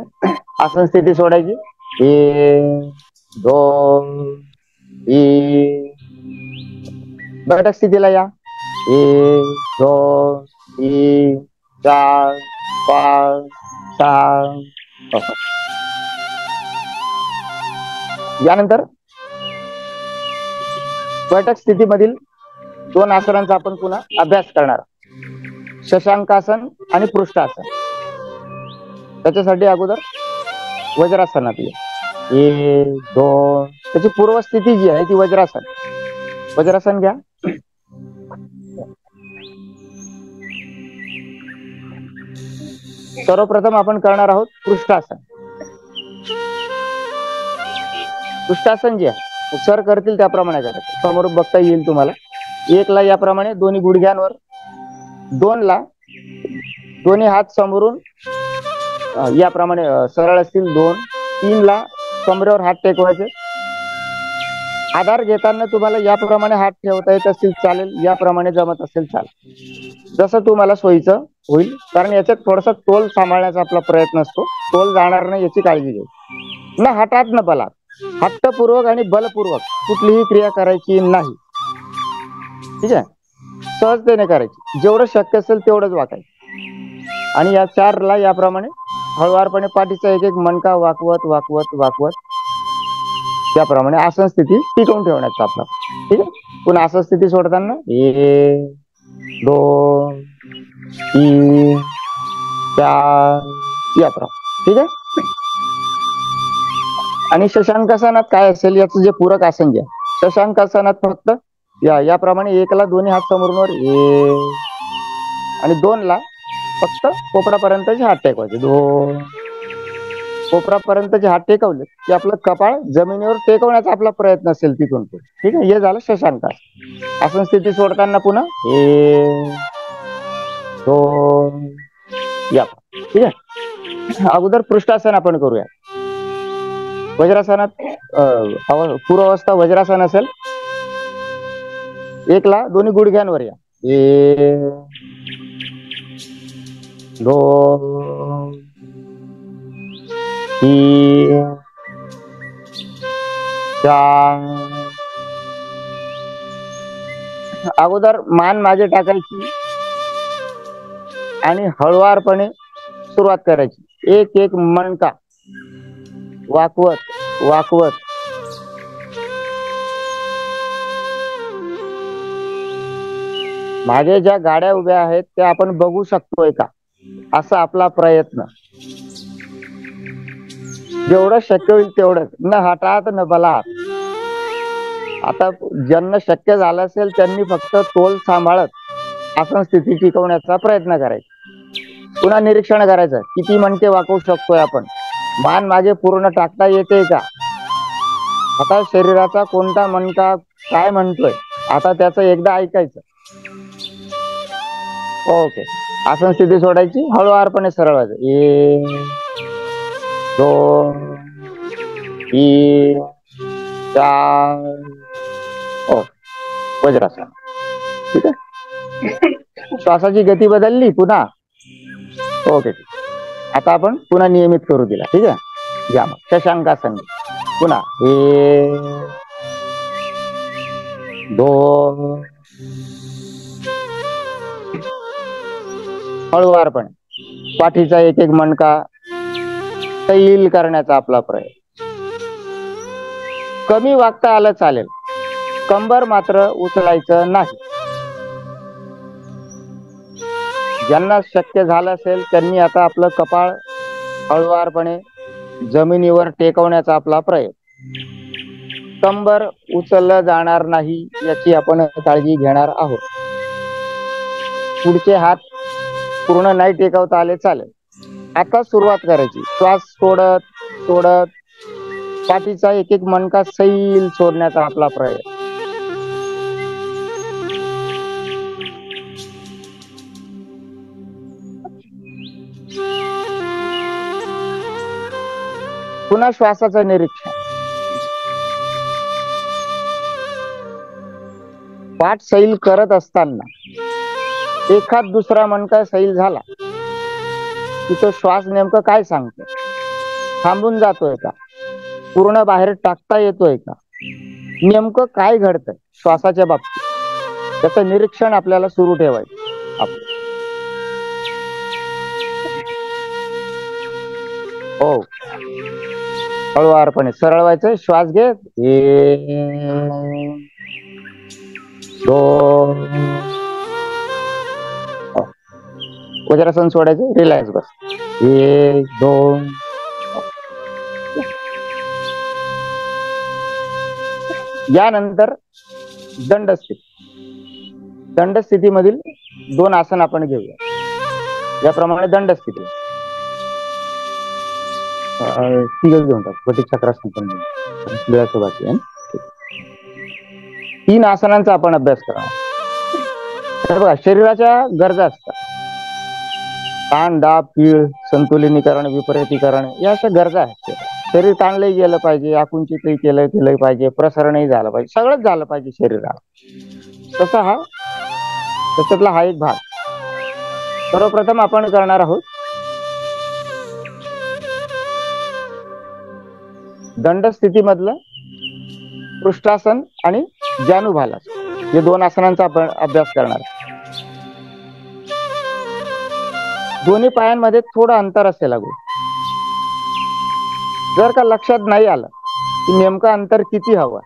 आसन स्थिती सोडायची. 1 2 3 बैठक स्थितीला या. 1 2 3 4 5 6 यानंतर बैठक स्थितीमधील 2 आसनांचा आपण पुन्हा अभ्यास करणार. शशांकासन आणि पृष्ठासन. त्याच्यासाठी अगोदर वज्रासनात या. 1 2 त्याची पूर्वस्थिती जी आहे ती वज्रासन. वज्रासन घ्या. सर्वप्रथम आपण करणार आहोत पृष्ठासन. पृष्ठासन जे आहे सर करतील त्याप्रमाणे करायचं. समोर बघता येईल तुम्हाला. 1 ला याप्रमाणे दोन्ही गुडघ्यांवर, 2 ला दोन्ही हात समोरून याप्रमाणे सरळ असतील 2, 3 ला कमरेवर हात टेकवायचे. आधार घेताना तुम्हाला याप्रमाणे हात ठेवता येत असतील चालेल, याप्रमाणे जमत असेल चालेल, जसं तुम्हाला सोयीचं होईल. कारण याच्यात थोडासा तोल सांभाळण्याचा आपला प्रयत्न असतो. तोल जाणार नाही याची काळजी घ्यायची. न हठात न बलात्, हट्टपूर्वक आणि बलपूर्वक कुठलीही क्रिया करायची नाही. ठीक आहे, सहजतेने करायची. जेवढं शक्य असेल तेवढंच वाकायचं. आणि या 4 ला याप्रमाणे हळुवारपणे पाठीचा एक एक मणका वाकवत वाकवत वाकवत त्याप्रमाणे आसन स्थिती टिकवून ठेवण्याचा आपला. ठीक आहे, पुन्हा आसन स्थिती सोडताना 1 2 3 4 याप्रमाणे. ठीक आहे. आणि शशांकासनात काय असेल याचं जे पूरक आसन घ्या. शशांकासनात फक्त याप्रमाणे 1 ला दोन्ही हात समोरून वर, 1 आणि 2 ला फक्त कोपरापर्यंतचे हात टेकवायचे. 2 कोपरापर्यंतचे हात टेकवले की आपलं कपाळ जमिनीवर टेकवण्याचा आपला प्रयत्न असेल तिथून. ठीक आहे, हे झालं शशांकासन. आसन स्थिती सोडताना पुन्हा 1 2 या. ठीक आहे, अगोदर पृष्ठासन आपण करूया. वज्रासनात पूर्वावस्था वज्रासन असेल. 1 ला दोन्ही गुडघ्यांवर या. 1 2 3 4. अगोदर मान मागे टाकायची आणि हळुवारपणे सुरुवात करायची. एक एक मणका वाकवत वाकवत मागे ज्या गाड्या उभ्या आहेत त्या आपण बघू शकतोय का, असा आपला प्रयत्न. जेवढं शक्य होईल तेवढंच, न हठात न बलात्. आता ज्यांना शक्य झालं असेल त्यांनी फक्त तोल सांभाळत आसन स्थिती टिकवण्याचा प्रयत्न करायचा. पुन्हा निरीक्षण करायचं किती मणके वाकवू शकतोय आपण, मान मागे पूर्ण टाकता येते का, आता शरीराचा कोणता मणका काय म्हणतोय, आता त्याचं एकदा ऐकायचं. ओके, आसन स्थिती सोडायची, हळूवारपणे सरळ व्हायचं. 1 2 3 4. ओ वज्रासन. ठीक आहे, श्वासाची गती बदलली पुन्हा. ओके, आता आपण पुन्हा नियमित करू दिला. ठीक आहे, घ्या मग शशांकासन पुन्हा. 1 2 हळूवारपणे पाठीचा एक एक मणका सैल करण्याचा आपला प्रयत्न. कमी वागता आलं चालेल, कंबर मात्र उचलायचं नाही. ज्यांना शक्य झालं असेल त्यांनी आता आपलं कपाळ हळुवारपणे जमिनीवर टेकवण्याचा आपला प्रयत्न. कंबर उचललं जाणार नाही याची आपण काळजी घेणार आहोत. पुढचे हात पूर्ण नाही टेकवता आले चालेल. आता सुरुवात करायची. श्वास सोडत सोडत पाठीचा एक एक मणका सैल सोडण्याचा आपला प्रयत्न. पुन्हा श्वासाचं निरीक्षण. पाठ सैल करत असताना एखाद दुसरा मणका सैल झाला की तो श्वास नेमकं काय सांगतो, थांबून जातोय का, पूर्ण बाहेर टाकता येतोय का, नेमकं काय घडतंय श्वासाच्या बाबतीत, त्याचं निरीक्षण आपल्याला सुरू ठेवायचं. हो, हळुवारपणे सरळ व्हायचं. श्वास घेत 1 2, वज्रासन सोडायचं, रिलॅक्स बस. 1 2. यानंतर दंडस्थितीमधील 2 आसन आपण घेऊया. याप्रमाणे दंडस्थिती तिघच घेऊन टाक. बटीक चक्रासन पण बाकी आहे. 3 आसनांचा आपण अभ्यास करणार. तर बघा, शरीराच्या गरजा असतात. ताण, दाब, पीळ, संतुलिनीकरण, विपरीतीकरण, या अशा गरजा आहेत. शरीर ताणलंही गेलं पाहिजे, आकुंचितही केलं पाहिजे, प्रसरणही झालं पाहिजे, सगळंच झालं पाहिजे शरीराला. त्याच्यातला हा एक भाग. सर्वप्रथम आपण करणार आहोत दंड स्थितीमधलं पृष्ठासन आणि जानुभालासन, हे 2 आसनांचा आपण अभ्यास करणार. दोन्ही पायांमध्ये थोडं अंतर असेल अगोदर. जर का लक्षात नाही आलं की नेमकं अंतर किती हवं,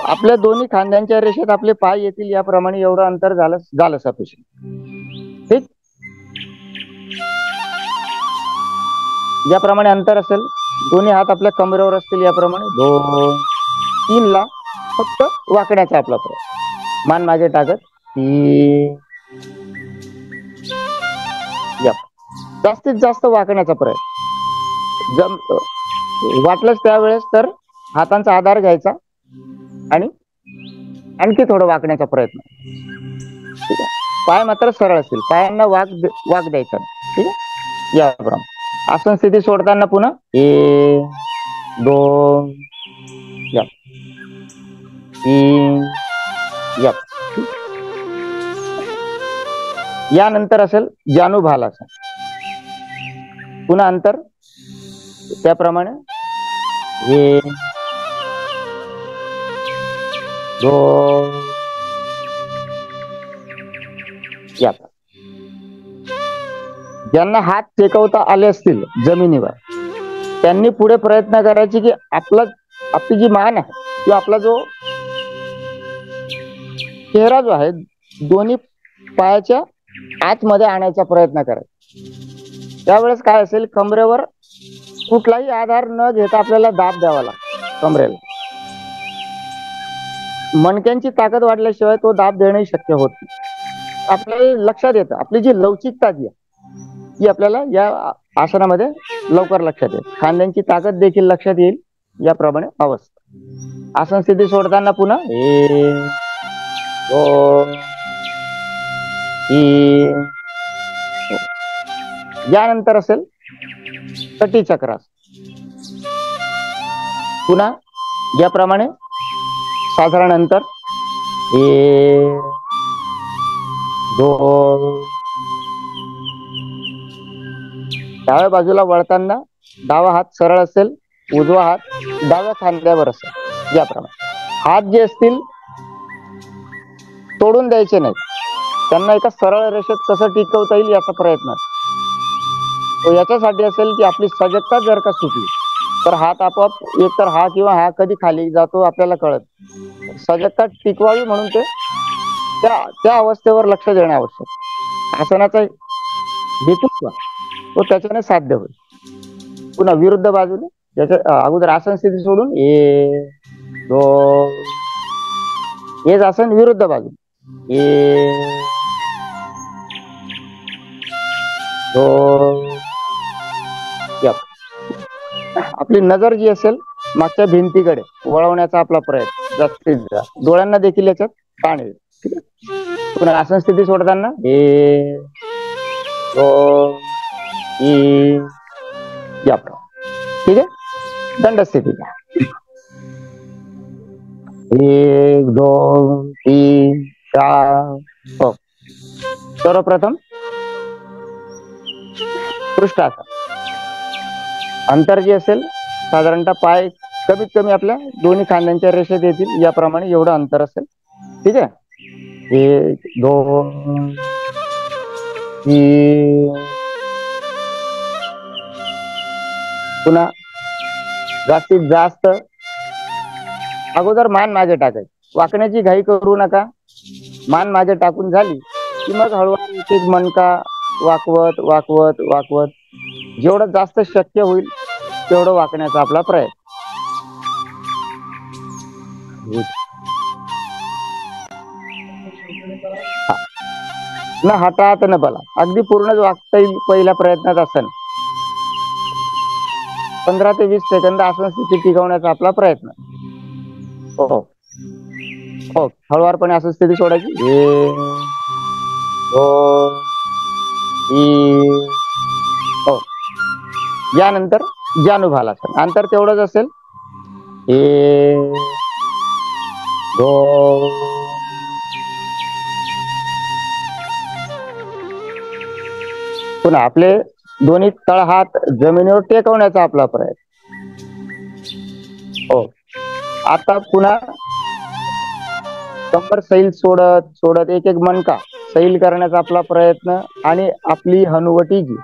आपल्या दोन्ही खांद्यांच्या रेषेत आपले पाय येतील याप्रमाणे एवढं अंतर झालं सफिशियंट. ठीक, याप्रमाणे अंतर असेल. दोन्ही हात आपल्या कमरेवर असतील याप्रमाणे. 2 3 ला फक्त वाकण्याचा आपला प्रयत्न. मान मागे टाकत 3. जास्तीत जास्त वाकण्याचा प्रयत्न. वाटलंच त्यावेळेस तर हातांचा आधार घ्यायचा आणि आणखी थोडं वाकण्याचा प्रयत्न. ठीक आहे, पाय मात्र सरळ असतील, पायांना वाक द्यायचा. ठीक आहे, याप्रमाणे आसन स्थिती सोडताना पुन्हा 1 2 3. यानंतर असेल जानुभालासन. पुन्हा अंतर त्याप्रमाणे 1 2. ज्यांना हात टेकवता आले असतील जमिनीवर, त्यांनी पुढे प्रयत्न करायचे की आपली जी मान आहे किंवा आपला जो चेहरा जो आहे दोन्ही पायाच्या आतमध्ये आणायचा प्रयत्न करायचा. त्यावेळेस काय असेल, कमरेवर कुठलाही आधार न घेता आपल्याला दाब द्यावा लागतो कमरेला. मणक्यांची ताकद वाढल्याशिवाय तो दाब देणंही शक्य होत नाही. आपल्याला लक्षात येतं आपली जी लवचिकता जी आहे ती आपल्याला या आसनामध्ये लवकर लक्षात येईल. खांद्यांची ताकद देखील लक्षात येईल. याप्रमाणे अवस्था. आसन स्थिती सोडताना पुन्हा 1 2 3. यानंतर असेल कटी चक्रासन. पुन्हा याप्रमाणे साधारण अंतर 1 2. डाव्या बाजूला वळताना डावा हात सरळ असेल, उजवा हात डाव्या खांद्यावर असेल. याप्रमाणे हात जे असतील तोडून द्यायचे नाहीत, त्यांना एका सरळ रेषेत कसं टिकवता येईल याचा प्रयत्न. तो याच्यासाठी असेल की आपली सजगता जर का सुटली तर हात आपोआप एकतर हा किंवा हा कधी खाली जातो आपल्याला कळत. सजगता टिकवावी म्हणून ते त्या अवस्थेवर लक्ष देणं आवश्यक. आसनाचा हेतू तो त्याच्याने साध्य होईल. पुन्हा विरुद्ध बाजूने त्याच्या अगोदर आसन स्थिती सोडून 1 2. हेच आसन विरुद्ध बाजूने 1 2. आपली नजर जी असेल मागच्या भिंतीकडे वळवण्याचा आपला प्रयत्न जास्तीत जास्त. डोळ्यांना देखील याच्यात ताण येईल. ठीक आहे, पुन्हा आसन स्थिती सोडताना 1 2 3. ठीक आहे, दंड स्थिती 1 2 तीन चार हो. सर्वप्रथम पृष्ठासन. अंतर जे असेल साधारणतः पाय कमीत कमी आपल्या दोन्ही खांद्यांच्या रेषेत येतील याप्रमाणे एवढं अंतर असेल. ठीक आहे. 1 2 3 पुन्हा जास्तीत जास्त अगोदर मान मागे टाकायची. वाकण्याची घाई करू नका. मान मागे टाकून झाली की मग हळूहळू एक एक मणका वाकवत वाकवत वाकवत जेवढं जास्त शक्य होईल तेवढं वाकण्याचा आपला प्रयत्न. न हातात न बला अगदी पूर्णच वागता येईल पहिल्या प्रयत्नात आसन. 15 ते 20 सेकंद आसन स्थिती टिकवण्याचा आपला प्रयत्न. हो हो हळुवारपणे आसन स्थिती सोडायची. 1 2 3 हो. यानंतर जानुभालासन. अंतर तेवढंच असेल. 1 2 पुन्हा आपले दोन्ही तळहात जमिनीवर टेकवण्याचा आपला प्रयत्न. हो. आता पुन्हा कंबर सैल सोडत सोडत एक एक मणका सैल करण्याचा आपला प्रयत्न आणि आपली हनुवटी जी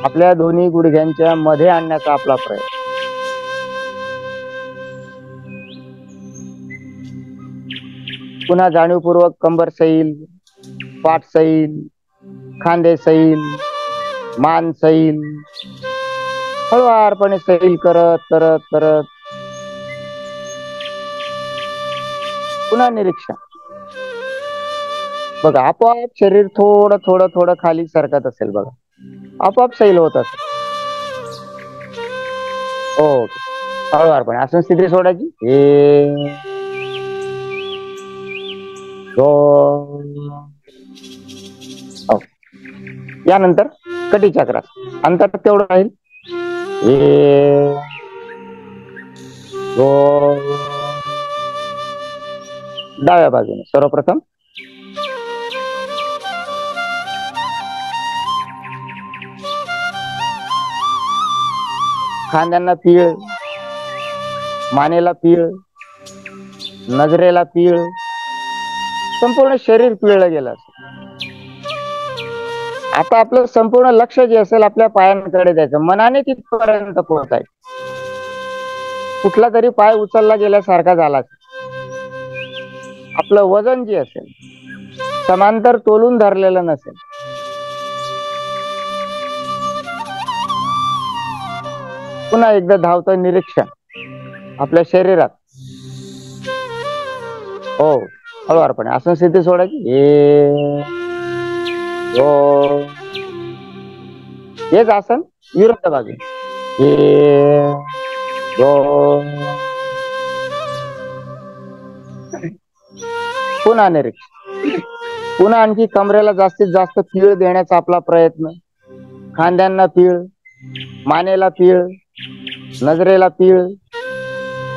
आपल्या दोन्ही गुडघ्यांच्या मध्ये आणण्याचा आपला प्रयत्न. पुन्हा जाणीवपूर्वक कंबर सैल, पाठ सैल, खांदे सैल, मान सैल, हळुवारपणे सैल करत करत करत पुन्हा निरीक्षण. बघा आपोआप शरीर थोडं थोडं थोडं खाली सरकत असेल. बघा आपोआप सैल होत असेल. ओके. हळुवारपणे आसन स्थिती सोडायची. 1 2 हो. यानंतर कटी चक्रास. अंतर तेवढं राहील. 1 2 डाव्या बाजूने सर्वप्रथम खांद्यांना पीळ, मानेला पीळ, नजरेला पीळ, संपूर्ण शरीर पिळलं गेलं असेल. आता आपलं संपूर्ण लक्ष जे असेल आपल्या पायांकडे द्यायचं. मनाने तिथपर्यंत पोहोचायचं. कुठला तरी पाय उचलला गेल्यासारखा झाला. आपलं वजन जे असेल समांतर तोलून धरलेलं नसेल. पुन्हा एकदा धावतं निरीक्षण आपल्या शरीरात. हो हळुवारपणे आसन स्थिती सोडायची. 1 2 हेच आसन विरुद्ध बाजू. 1 2 पुन्हा निरीक्षण. पुन्हा आणखी कमरेला जास्तीत जास्त पीळ देण्याचा आपला प्रयत्न. खांद्यांना पीळ, मानेला पीळ, नजरेला पीळ,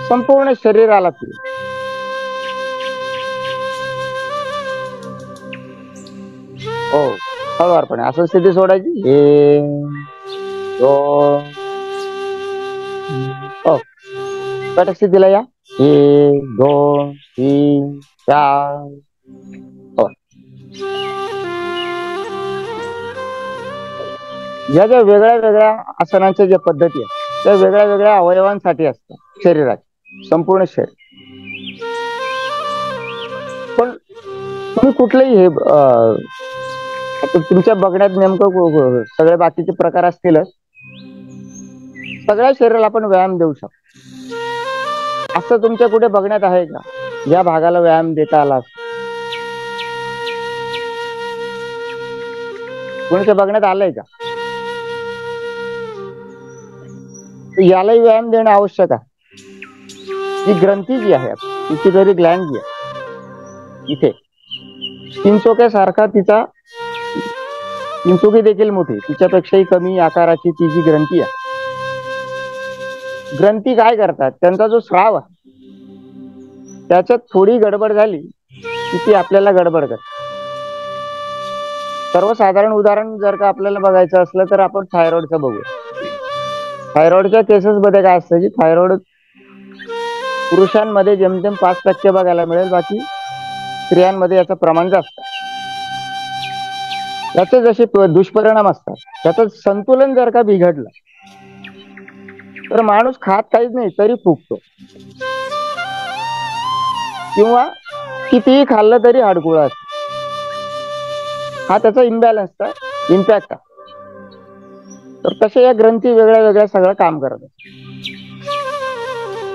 संपूर्ण शरीराला पीळ. हो हळुवारपणे आसन स्थिती सोडायची. 1 2 हो. कटक स्थितीला या. 1 2 3 4 हो. या ज्या वेगळ्या वेगळ्या आसनांच्या ज्या पद्धती आहेत त्या वेगळ्या वेगळ्या अवयवांसाठी असतात शरीराचे. संपूर्ण शरीर. पण तुम्ही कुठलेही हे तुमच्या बघण्यात नेमकं सगळे बाकीचे प्रकार असतीलच. सगळ्या शरीराला आपण व्यायाम देऊ शकतो. असं तुमच्या कुठे बघण्यात आहे का या भागाला व्यायाम देता आला? कोणीच्या बघण्यात आलंय का? यालाही व्यायाम देणं आवश्यक आहे. ही ग्रंथी जी आहे पिट्युटरी ग्लॅंड जी आहे इथे चिंचोक्यासारखा तिचा चिंचोकी देखील मोठी तिच्यापेक्षाही कमी आकाराची ती जी ग्रंथी आहे. ग्रंथी काय करतात त्यांचा जो स्राव आहे त्याच्यात थोडी गडबड झाली किती आपल्याला गडबड करते. सर्वसाधारण उदाहरण जर का आपल्याला बघायचं असलं तर आपण थायरॉइडचं बघूया. थायरॉइडच्या केसेस मध्ये काय असतं की थायरॉइड पुरुषांमध्ये जेमतेम 5% बघायला मिळेल, बाकी स्त्रियांमध्ये याचं प्रमाण जास्त. याचे जसे दुष्परिणाम असतात, त्याचं संतुलन जर का बिघडलं तर माणूस खात काहीच नाही तरी फुगतो, किंवा कितीही खाल्लं तरी हाडकुळा असतो. हा त्याचा इम्बॅलन्सचा इम्पॅक्ट आहे. तर तसे या ग्रंथी वेगळ्या वेगळ्या सगळं काम करत असतात.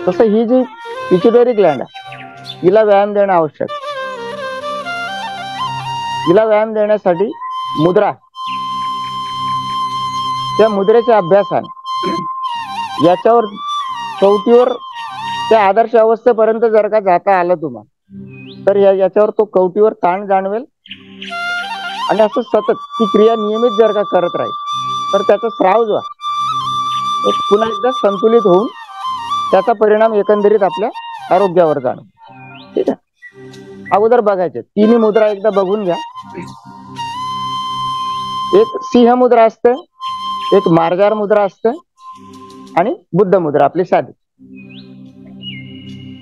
तसं ही जी पिट्युटरी ग्लँड आहे, हिला व्यायाम देणं आवश्यक. हिला व्यायाम देण्यासाठी मुद्रा, त्या मुद्रेच्या अभ्यासाने याच्यावर कवटीवर त्या आदर्श अवस्थेपर्यंत जर का जाता आलं तुम्हाला, तर याच्यावर तो कवटीवर ताण जाणवेल. आणि असं सतत ती क्रिया नियमित जर का करत राहील तर त्याचा स्राव जो आहे तो पुन्हा एकदा संतुलित होऊन त्याचा परिणाम एकंदरीत आपल्या आरोग्यावर जाणवेल. ठीक आहे, अगोदर बघायचे तिन्ही मुद्रा एकदा बघून घ्या. एक सिंह मुद्रा असते, एक मार्जार मुद्रा असते, आणि बुद्ध मुद्रा आपली साधी.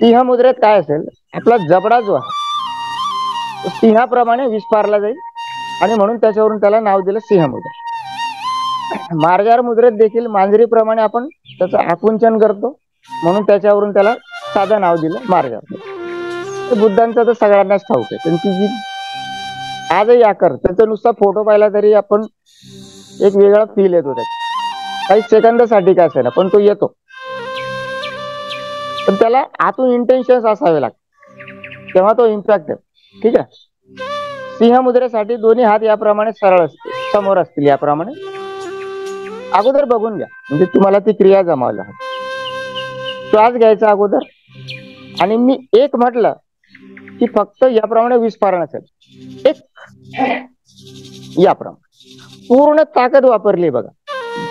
सिंह मुद्रेत काय असेल, आपला जबडा जो आहे तो सिंहाप्रमाणे विस्फारला जाईल, आणि म्हणून त्याच्यावरून त्याला नाव दिलं सिंह मुद्रा. मार्जार मुद्रेत देखील मांजरीप्रमाणे आपण त्याचं आकुंचन करतो, म्हणून त्याच्यावरून त्याला साधं नाव दिलं मार्जार. बुद्धांचं तर सगळ्यांनाच ठाऊक आहे. त्यांची जी आजही आकार, त्याचा नुसता फोटो पाहिला तरी आपण एक वेगळा फील येतो त्याचा, काही सेकंदासाठी काय असेल पण तो येतो. पण त्याला आतून इंटेन्शन असावे लागते, तेव्हा तो इम्पॅक्ट आहे. ठीक आहे, सिंह मुद्रेसाठी दोन्ही हात याप्रमाणे सरळ असतील, समोर असतील याप्रमाणे. अगोदर बघून घ्या म्हणजे तुम्हाला ती क्रिया जमावली. श्वास घ्यायचा अगोदर, आणि मी एक म्हटलं की फक्त याप्रमाणे विस्फारण असेल, एक याप्रमाणे पूर्ण ताकद वापरली बघा.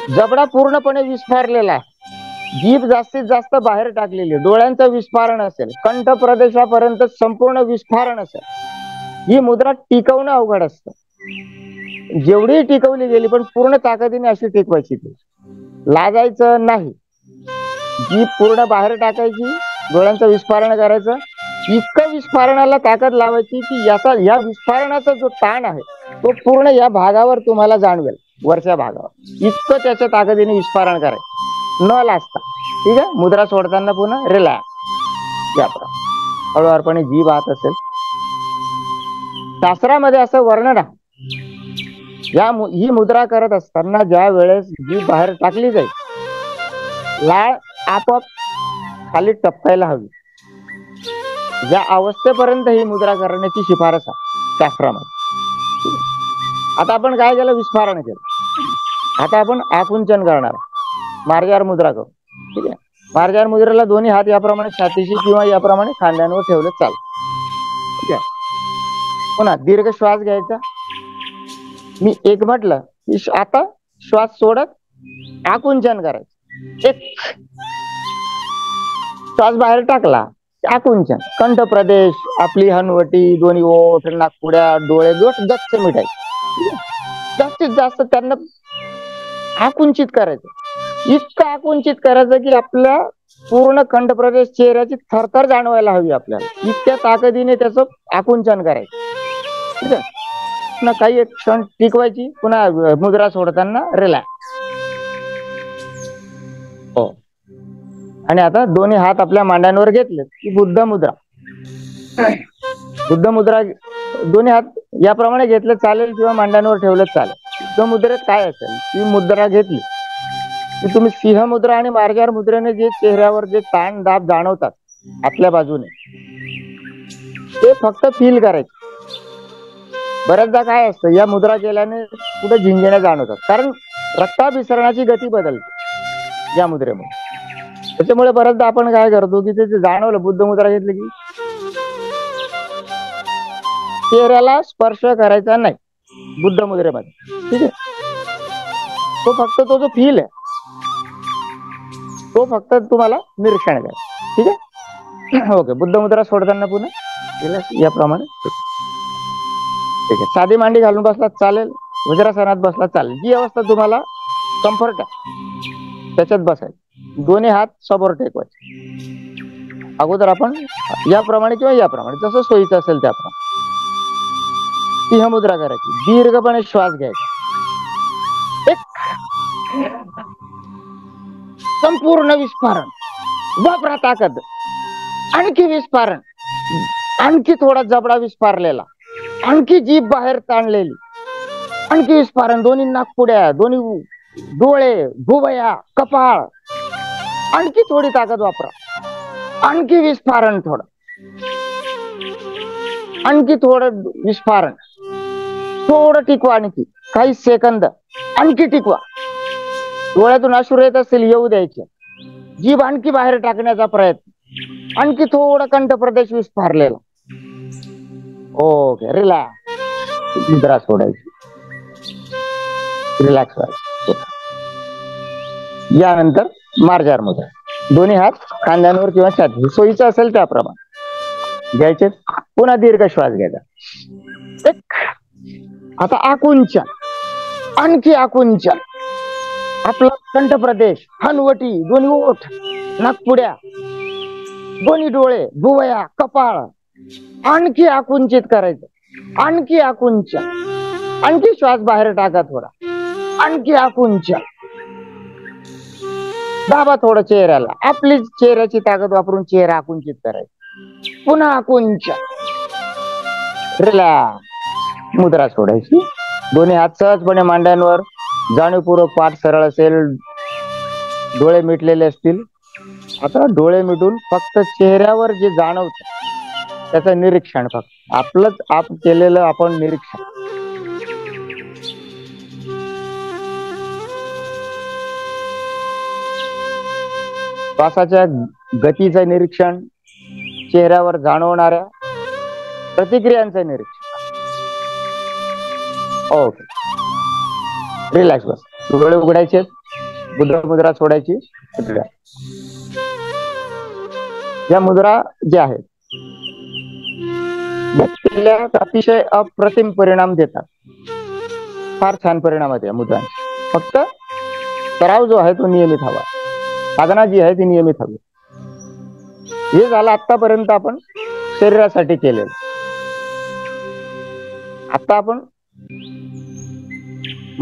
जबडा पूर्णपणे विस्फारलेला आहे, जीभ जास्तीत जास्त बाहेर टाकलेली, डोळ्यांचं विस्फारण असेल, कंठ प्रदेशापर्यंत संपूर्ण विस्फारण असेल. ही मुद्रा टिकवणं अवघड असतं. जेवढी टिकवली गेली पण पूर्ण ताकदीने अशी टिकवायची, ती लाजायचं नाही, जीभ पूर्ण बाहेर टाकायची, डोळ्यांचं विस्फारण करायचं. इतकं विस्फारणाला ताकद लावायची की या विस्फारणाचा जो ताण आहे तो पूर्ण या भागावर तुम्हाला जाणवेल, वरच्या भागावर. इतकं त्याच्या ताकदीने विस्फारण करायचं न लाजता. ठीक आहे, मुद्रा सोडताना पुन्हा रिलॅक्स, याप्रमाणे हळूवारपणे जीभ आत असेल. शास्त्रामध्ये असं वर्णन आहे, ही मुद्रा करत असताना ज्या वेळेस जीभ बाहेर टाकली जाईल, लाळ आपोआप खाली टपकायला हवी. या अवस्थेपर्यंत ही मुद्रा करण्याची शिफारस आहे शास्त्रामध्ये. आता आपण काय केलं, विस्फारण केलं. आता आपण आकुंचन करणार, मार्जार मुद्रा करू. ठीक आहे, मार्जार मुद्रेला दोन्ही हात याप्रमाणे छातीशी किंवा याप्रमाणे खांद्यांवर ठेवले चालतं. ठीक आहे, पुन्हा दीर्घ श्वास घ्यायचा. मी एक म्हटलं की आता श्वास सोडत आकुंचन करायचं. एक श्वास बाहेर टाकला, आकुंचन. कंठ प्रदेश, आपली हनवटी, दोन्ही ओठ, नाकपुड्या, डोळे गच्च मिटायचे. जास्तीत जास्त त्यांना आकुंचित करायचं, इतकं आकुंचित करायचं की आपल्या पूर्ण कंठ प्रदेश, चेहऱ्याची थरथर जाणवायला हवी आपल्याला. इतक्या ताकदीने त्याचं आकुंचन करायचं. ठीक आहे, पुन्हा काही एक क्षण टिकवायची, पुन्हा मुद्रा सोडताना रिलॅक्स. हो, आणि आता दोन्ही हात आपल्या मांड्यांवर घेतले की बुद्ध मुद्रा. बुद्ध मुद्रा दोन्ही हात याप्रमाणे घेतले चालेल किंवा मांड्यांवर ठेवलं चालेल. बुद्ध मुद्रेत काय असेल, ती मुद्रा घेतली की तुम्ही सिंह मुद्रा आणि मार्जार मुद्रेने जे चेहऱ्यावर जे ताण दाब जाणवतात आपल्या बाजूने, ते फक्त फील करायचे. बऱ्याचदा काय असतं, या मुद्रा केल्याने कुठे झिंजण्या जाणवतात, कारण रक्ताभिसरणाची गती बदलते या मुद्रेमुळे. त्याच्यामुळे बऱ्याचदा आपण काय करतो की ते जाणवलं, बुद्ध मुद्रा घेतली की चेहऱ्याला स्पर्श करायचा नाही बुद्ध मुद्रेमध्ये. ठीक आहे, तो फक्त तो जो फील आहे तो फक्त तुम्हाला निरीक्षण करायचा. ठीक आहे, ओके. बुद्ध मुद्रा सोडताना पुन्हा रिलॅक्स याप्रमाणे. ठीक आहे. साधी मांडी घालून बसलात चालेल, वज्रासनात बसला चालेल, जी अवस्था तुम्हाला कम्फर्ट आहे त्याच्यात बसायचं. दोन्ही हात समोर टेकवायचे. अगोदर आपण याप्रमाणे किंवा याप्रमाणे जसं सोयीचं असेल त्याप्रमाणे सिंहमुद्रा करायची. दीर्घपणे श्वास घ्यायचा. संपूर्ण विस्फारण, वापरा ताकद. आणखी विस्फारण, आणखी थोडा जबडा विस्फारलेला, आणखी जीभ बाहेर ताणलेली, आणखी विस्फारण. दोन्ही नाकपुड्या, दोन्ही डोळे, भुवया, कपाळ. आणखी थोडी ताकद वापरा. आणखी विस्फारण थोडं, आणखी थोडं विस्फारण. थोडं टिकवा, आणखी काही सेकंद आणखी टिकवा. डोळ्यातून अश्रू येत असतील येऊ द्यायचे. जीभ आणखी बाहेर टाकण्याचा प्रयत्न. आणखी थोडा कंठ प्रदेश विस्फारलेला. ओके. रिलॅक्स. मुद्रा सोडायची. रिलॅक्स व्हायचं. यानंतर मार्जार मुद्रा. दोन्ही हात खांद्यांवर किंवा छाती, सोयीचं असेल त्याप्रमाणे घ्यायचे. पुन्हा दीर्घ श्वास घ्यायचा. आता आकुंचन, आणखी आकुंचन. आपला कंठ प्रदेश, हनवटी, दोन्ही ओठ, नाकपुड्या, दोन्ही डोळे, भुवया, कपाळ. आणखी आकुंचित करायचं. आणखी आकुंचन. आणखी श्वास बाहेर टाका थोडा. आणखी आकुंचन. दाबा थोडं चेहऱ्याला. आपली चेहऱ्याची ताकद वापरून चेहरा आकुंचित करायचा. पुन्हा आकुंचन. रिलॅक्स. मुद्रा सोडायची. दोन्ही हात सहजपणे मांड्यांवर. जाणीवपूर्वक पाठ सरळ असेल, डोळे मिटलेले असतील. आता डोळे मिटून फक्त चेहऱ्यावर जे जाणवतं त्याचं निरीक्षण, फक्त आपलंच आप केलेलं आपण निरीक्षण. श्वासाच्या गतीचं निरीक्षण, चेहऱ्यावर जाणवणाऱ्या प्रतिक्रियांचं निरीक्षण. ओके. रिलॅक्स बस. डोळे उघडायचे. बुद्ध मुद्रा सोडायची. या मुद्रा ज्या आहेत अतिशय अप्रतिम परिणाम देतात. फार छान परिणाम आहेत या मुद्रांचे. फक्त सराव जो आहे तो नियमित हवा. साधना जी आहे ती नियमित हवी. हे झालं आतापर्यंत आपण शरीरासाठी केलेलं. आता आपण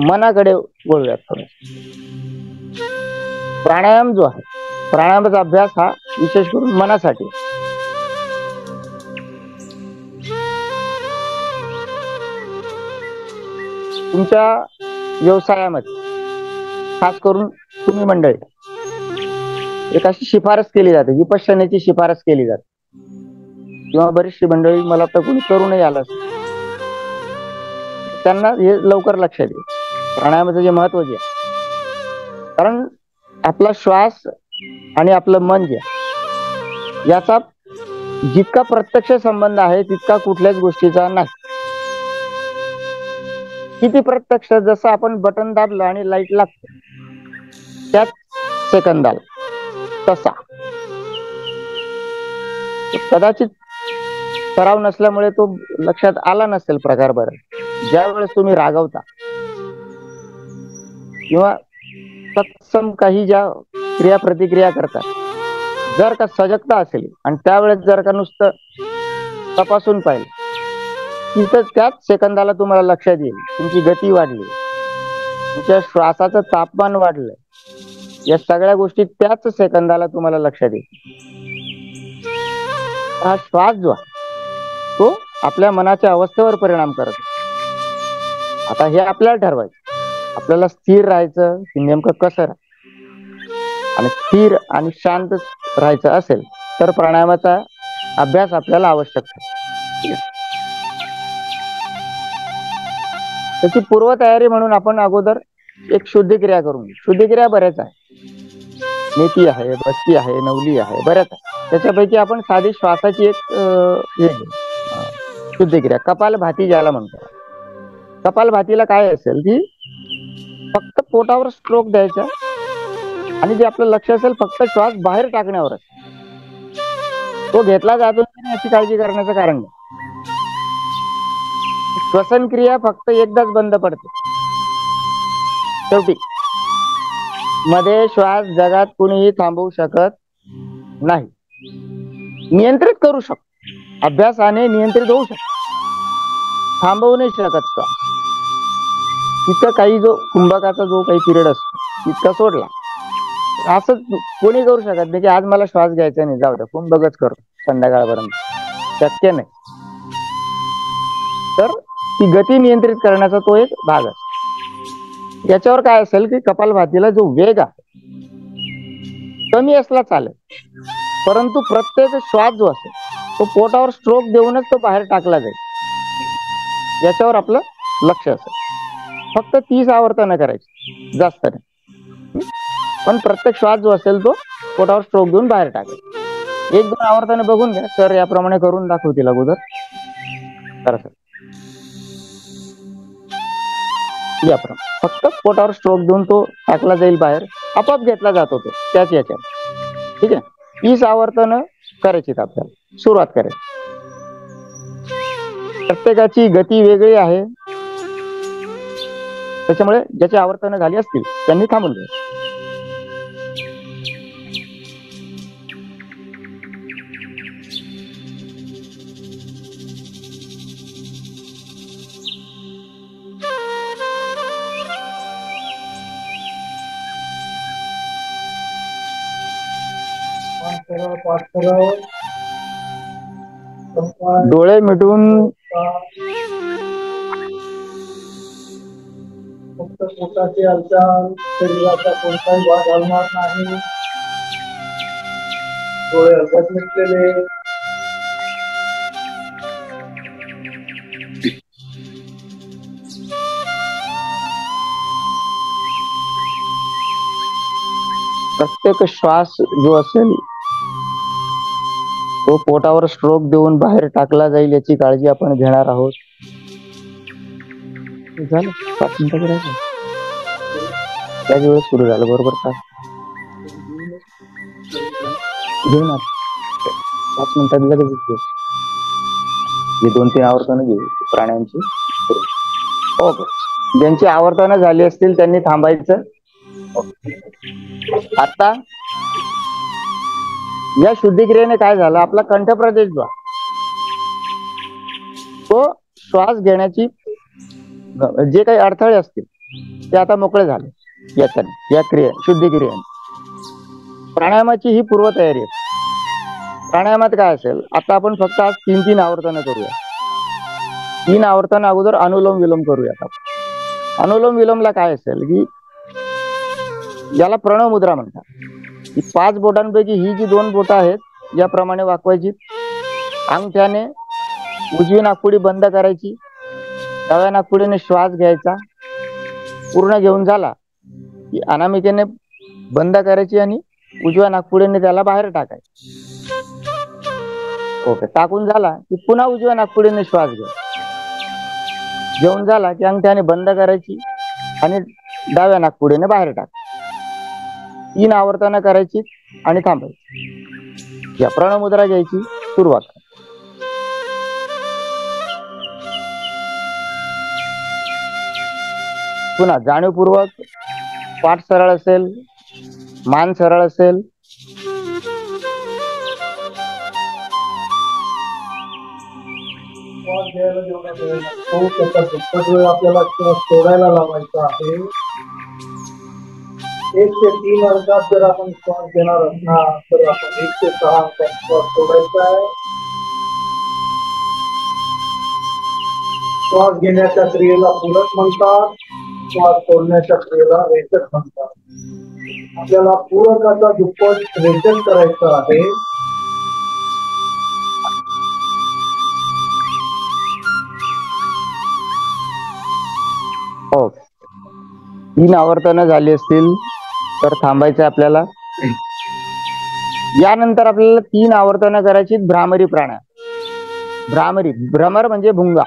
मनाकडे वळूयात थोडं. प्राणायाम जो आहे, प्राणायामाचा अभ्यास हा विशेष करून मनासाठी. तुमच्या व्यवसायामध्ये खास करून तुम्ही मंडळी एक अशी शिफारस केली जाते, विपश्यनेची शिफारस केली जाते, किंवा बरीचशी मंडळी, मला तर कोणी करूनही आलं असेल, त्यांना हे लवकर लक्षात येईल प्राणायामाचं जे महत्व जे आहे. कारण आपला श्वास आणि आपलं मन जे याचा जितका प्रत्यक्ष संबंध आहे तितका कुठल्याच गोष्टीचा नाही. किती प्रत्यक्ष, जसं आपण बटन दाबलं आणि लाईट लागते त्याच सेकंदाला, तसा. कदाचित सराव नसल्यामुळे तो लक्षात आला नसेल प्रकार. बरं, ज्या वेळेस तुम्ही रागवता किंवा तत्सम काही ज्या क्रिया प्रतिक्रिया करतात, जर का सजगता असेल आणि त्यावेळेस जर का नुसतं तपासून पाहिलं, तिथं त्याच सेकंदाला तुम्हाला लक्षात येईल तुमची गती वाढली, तुमच्या श्वासाचं तापमान वाढलंय. या सगळ्या गोष्टी त्याच सेकंदाला तुम्हाला लक्षात येईल. हा श्वास जो आहे तो आपल्या मनाच्या अवस्थेवर परिणाम करत. आता हे आपल्याला ठरवायचं, आपल्याला स्थिर राहायचं की नेमकं कसं राहायचं. आणि स्थिर आणि शांत राहायचं असेल तर प्राणायामाचा अभ्यास आपल्याला आवश्यक आहे. त्याची पूर्वतयारी म्हणून आपण अगोदर एक शुद्धिक्रिया करून घेऊ. शुद्धिक्रिया बऱ्याच आहे, नेती आहे, बस्ती आहे, नवली आहे, बऱ्याच आहे. त्याच्यापैकी आपण साधी श्वासाची एक हे शुद्धिक्रिया, कपालभाती ज्याला म्हणतो. कपालभातीला काय असेल की फक्त पोटावर स्ट्रोक द्यायचा आणि जे आपलं लक्ष असेल फक्त श्वास बाहेर टाकण्यावरच. तो घेतला जातो की नाही याची काळजी करण्याचं कारण नाही. श्वसन क्रिया फक्त एकदाच बंद पडते शेवटी. मध्ये श्वास जगात कुणीही थांबवू शकत नाही. नियंत्रित करू शकतो, अभ्यासाने नियंत्रित होऊ शकतो, थांबवू नाही शकत श्वास. तिथं काही जो कुंभकाचा जो काही पिरियड असतो तितका सोडला असं कोणी करू शकत नाही की आज मला श्वास घ्यायचा नाही, जाऊ द्या कुंभकच करतो संध्याकाळपर्यंत. शक्य नाही. तर ती गती नियंत्रित करण्याचा तो एक भाग आहे. याच्यावर काय असेल की कपालभातीला जो वेग आहे कमी असला चालेल, परंतु प्रत्येक श्वास जो असेल तो पोटावर स्ट्रोक देऊनच तो बाहेर टाकला जाईल, याच्यावर आपलं लक्ष असेल. फक्त 30 आवर्तन करायची, जास्त नाही. पण प्रत्येक श्वास जो असेल तो पोटावर स्ट्रोक देऊन बाहेर टाकायचा. 1-2 आवर्तन बघून घ्या. सर याप्रमाणे करून दाखवतील अगोदर. करा सर. याप्रमाणे फक्त पोटावर स्ट्रोक देऊन तो टाकला जाईल बाहेर, आपोआप घेतला जातो तो त्याच याच्यात. ठीक आहे. 30 आवर्तन करायची आपल्याला. सुरुवात करायची. प्रत्येकाची गती वेगळी आहे, त्याच्यामुळे ज्याची आवर्तन झाली असतील त्यांनी थांबून घ्यायचं. डोळे मिटून फक्त पोटाची हालचाल, शरीराचा कोणताही भाग हलणार नाही. डोळे हलकत मिटलेले. प्रत्येक श्वास जो असेल तो पोटावर स्ट्रोक देऊन बाहेर टाकला जाईल याची काळजी आपण घेणार आहोत. झालं 5 मिनिटं करायचं. त्याच वेळेस सुरू झालं बरोबर. तास घेऊन 5 मिनिटात लगेच घेऊ. हे 2-3 आवर्तन घेऊ प्राण्यांची. ओके. ज्यांची आवर्तन झाली असतील त्यांनी थांबायचं. आता या शुद्धिक्रियेने काय झालं, आपला कंठप्रदेश जो तो श्वास घेण्याची जे काही अडथळे असतील ते आता मोकळे झाले याच्याने, या शुद्धिक्रियेने. प्राणायामाची ही पूर्वतयारी आहे. प्राणायामात काय असेल, आता आपण फक्त आज 3-3 आवर्तन करूया. 3 आवर्तन अगोदर अनुलोम विलोम करूयात. अनुलोम विलोमला काय असेल की याला प्रणव मुद्रा म्हणतात. ही 5 बोटांपैकी ही जी 2 बोटं आहेत याप्रमाणे वाकवायची. अंगठ्याने उजवी नाकपुडी बंद करायची, डाव्या नाकपुडीने श्वास घ्यायचा. पूर्ण घेऊन झाला की अनामिकेने बंद करायची आणि उजव्या नाकपुडीने त्याला बाहेर टाकायचं. ओके. टाकून झाला की पुन्हा उजव्या नाकपुडीने श्वास घ्या. घेऊन झाला की अंगठ्याने बंद करायची आणि डाव्या नाकपुडीने बाहेर टाक. 3 आवर्तन करायची आणि थांबायची. या प्रणव मुद्रा घ्यायची. सुरुवात. पुन्हा जाणीवपूर्वक पाठ सरळ असेल, मान सरळ असेल. श्वास घ्यायला जेवढा वेळ लागतो त्याचा दुप्पट वेळ आपल्याला श्वास सोडायला लावायचा आहे. 1 ते 3 अंकात जर आपण श्वास घेणार असणार तर आपण 1 ते 6 अंकात श्वास सोडायचा आहे. श्वास घेण्याच्या क्रियेला पूरक म्हणतात, श्वास सोडण्याच्या क्रियेला रेचक म्हणतात. आपल्याला पूरकाचा दुप्पट रेचक करायचं आहे. हो. 3 आवर्तन झाली असतील तर थांबायचं आपल्याला. यानंतर आपल्याला 3 आवर्तन करायची भ्रामरी प्राणायाम. भ्रामरी, भ्रमर म्हणजे भुंगा,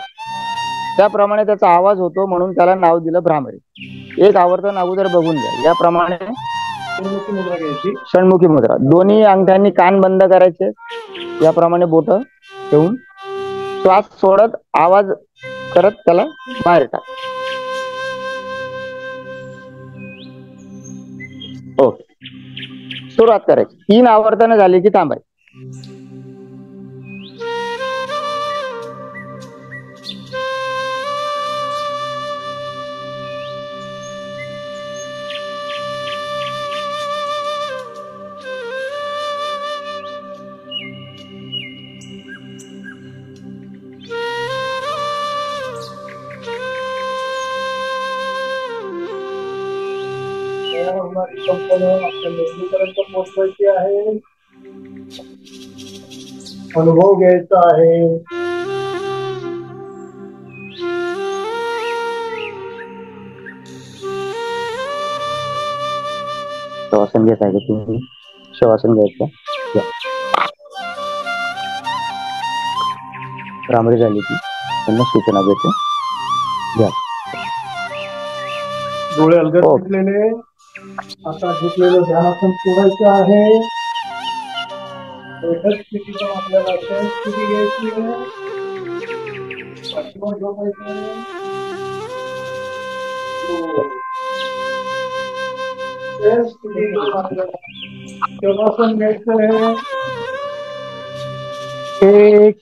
त्याप्रमाणे त्याचा आवाज होतो म्हणून त्याला नाव दिलं भ्रामरी. 1 आवर्तन अगोदर बघून घ्या. याप्रमाणे षण्मुखी मुद्रा घ्यायची. षण्मुखी मुद्रा. दोन्ही अंगठ्यांनी कान बंद करायचे, याप्रमाणे बोट ठेवून श्वास सोडत आवाज करत त्याला बाहेर टाक. ओके, सुरुवात करायची. 3 आवर्तन झाली की थांबायची. आपल्या मेंदूपर्यंत पोहोचवायची आहे. अनुभव घ्यायचा आहे. श्वासन घेत आहे का तुम्ही? श्वासन घ्यायचं. भ्रामरी झाली की त्यांना सूचना देतो. घ्या. डोळे अलगद घेतलेले. आता घेतलेलं ध्यानासन सोडायचं आहे. बैठक स्थितीतून आपल्याला सहज स्थिती घ्यायची आहे. पाठीवर झोपायचं आहे. सहज स्थितीतून आपल्याला शवासन घ्यायचं आहे. 1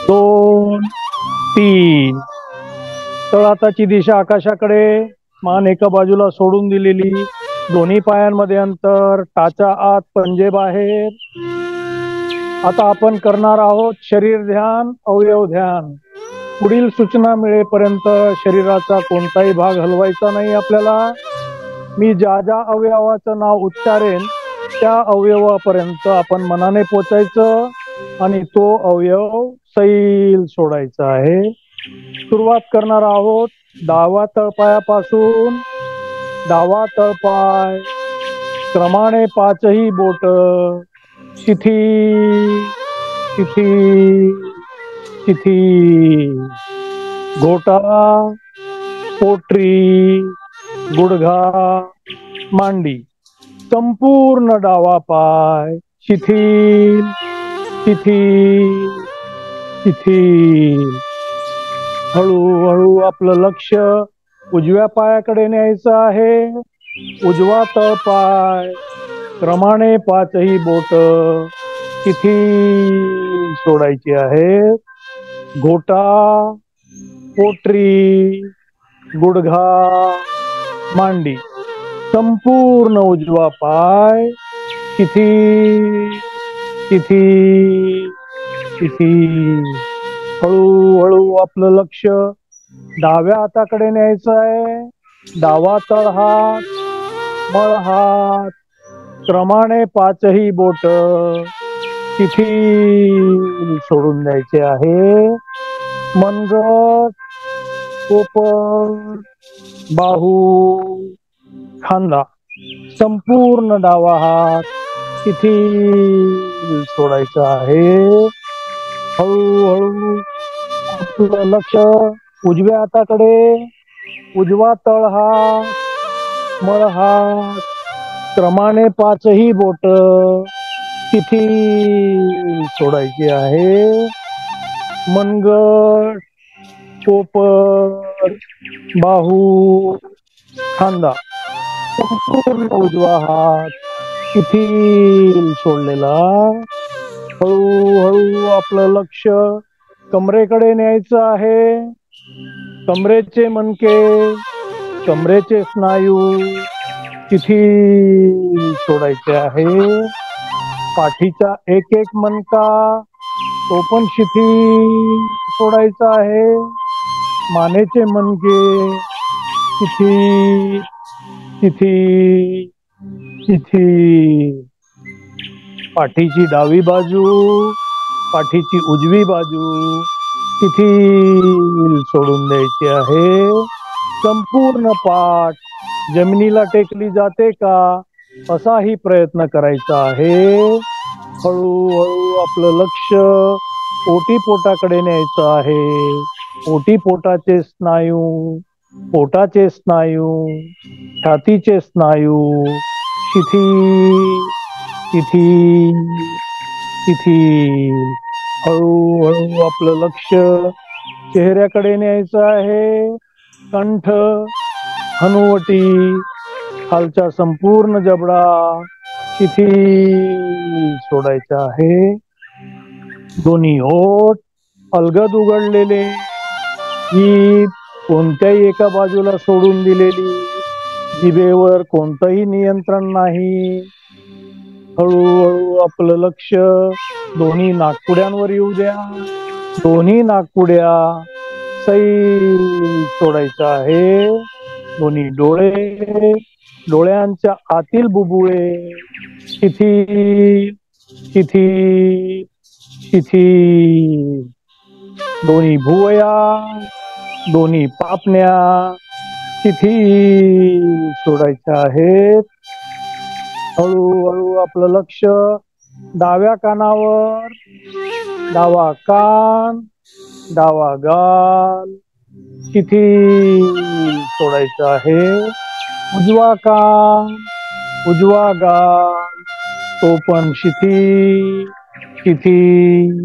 2 3. तळहाताची दिशा आकाशाकडे, मान एका बाजूला सोडून दिलेली, दोन्ही पायांमध्ये अंतर, टाचा आत, पंजे बाहेर. आता आपण करणार आहोत शरीर ध्यान, अवयव ध्यान. पुढील सूचना मिळेपर्यंत शरीराचा कोणताही भाग हलवायचा नाही आपल्याला. मी ज्या ज्या अवयवाचं नाव उच्चारेन त्या अवयवापर्यंत आपण मनाने पोचायचं आणि तो अवयव सैल सोडायचा आहे. सुरुवात करणार आहोत डावा तळपायापासून. डावा तळपाय, क्रमाने 5ही बोट, शिथिल शिथिल शिथिल. घोटा, पोटरी, गुडघा, मांडी. संपूर्ण डावा पाय शिथिल शिथिल शिथिल. हळूहळू आपलं लक्ष उजव्या पायाकडे न्यायचं आहे. उजवा तळपाय, क्रमाने 5ही बोट शिथिल सोडायची आहे. घोटा, पोटरी, गुडघा, मांडी. संपूर्ण उजवा पाय शिथिल शिथिल शिथिल. हळूहळू आपलं लक्ष डाव्या हाताकडे न्यायचं आहे. डावा तळहात, मळहात, क्रमाने 5ही बोट शिथिल सोडून द्यायचे आहे. मनगट, पोपट, बाहू, खांदा. संपूर्ण डावा हात शिथिल सोडायचा आहे. हळूहळू आपलं लक्ष उजव्या हाताकडे. उजवा तळहात, मळहात, क्रमाने 5ही बोट शिथिल सोडायची आहे. मनगट, पोपट, बाहू, खांदा. संपूर्ण उजवा हात शिथिल सोडलेला. हळूहळू आपलं लक्ष कमरेकडे न्यायचं आहे. कमरेचे मणके, कमरेचे स्नायू शिथिल सोडायचे आहे. पाठीचा एक एक मणका तो पण शिथिल सोडायचा आहे. मानेचे मणके शिथिल शिथिल शिथिल. पाठीची डावी बाजू, पाठीची उजवी बाजू शिथिल सोडून द्यायची आहे. संपूर्ण पाठ जमिनीला टेकली जाते का असाही प्रयत्न करायचा आहे. हळूहळू आपलं लक्ष ओटीपोटाकडे न्यायचं आहे. ओटीपोटाचे स्नायू, पोटाचे स्नायू, छातीचे स्नायू शिथिल शिथिल शिथिल. हळूहळू आपलं लक्ष चेहऱ्याकडे न्यायचं आहे. कंठ, हनुवटी, खालचा संपूर्ण जबडा शिथिल सोडायचा आहे. दोन्ही ओठ अलगद उघडलेले, जीभ कोणत्याही एका बाजूला सोडून दिलेली, जिभेवर कोणतंही नियंत्रण नाही. हळूहळू आपलं लक्ष दोन्ही नाकपुड्यांवर येऊ द्या. दोन्ही नाकपुड्या सैल सोडायचं आहे. दोन्ही डोळे, डोळ्यांच्या आतील बुबुळे शिथिल शिथिल शिथिल. दोन्ही भुवया, दोन्ही पापण्या शिथिल सोडायच्या आहेत. हळूहळू आपलं लक्ष डाव्या कानावर, डावा कान, डावा गाल शिथिल सोडायचं आहे. उजवा कान, उजवा गाल तो पण शिथिल शिथिल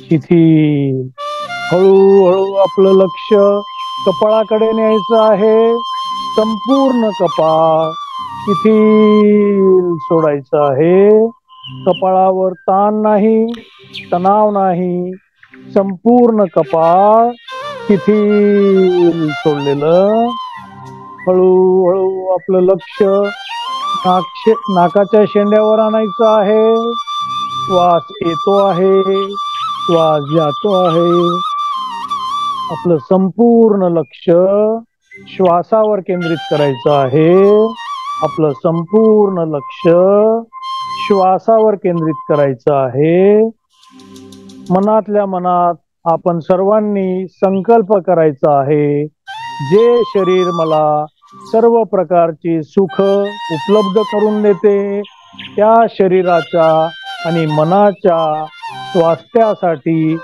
शिथिल. हळूहळू आपलं लक्ष कपाळाकडे न्यायचं आहे. संपूर्ण कपाळ शिथिल सोडायचं आहे. कपाळावर ताण नाही, तणाव नाही. संपूर्ण कपाळ शिथिल सोडलेलं. हळूहळू आपलं लक्ष नाकाच्या शेंड्यावर आणायचं आहे. श्वास येतो आहे, श्वास जातो आहे. आपलं संपूर्ण लक्ष श्वासावर केंद्रित करायचं आहे. आपलं संपूर्ण लक्ष श्वासावर केंद्रित करायचं आहे. मनातल्या मनात आपण सर्वांनी संकल्प करायचा आहे, जे शरीर मला सर्व प्रकारची सुख उपलब्ध करून देते, त्या शरीराच्या आणि मनाच्या स्वास्थ्यासाठी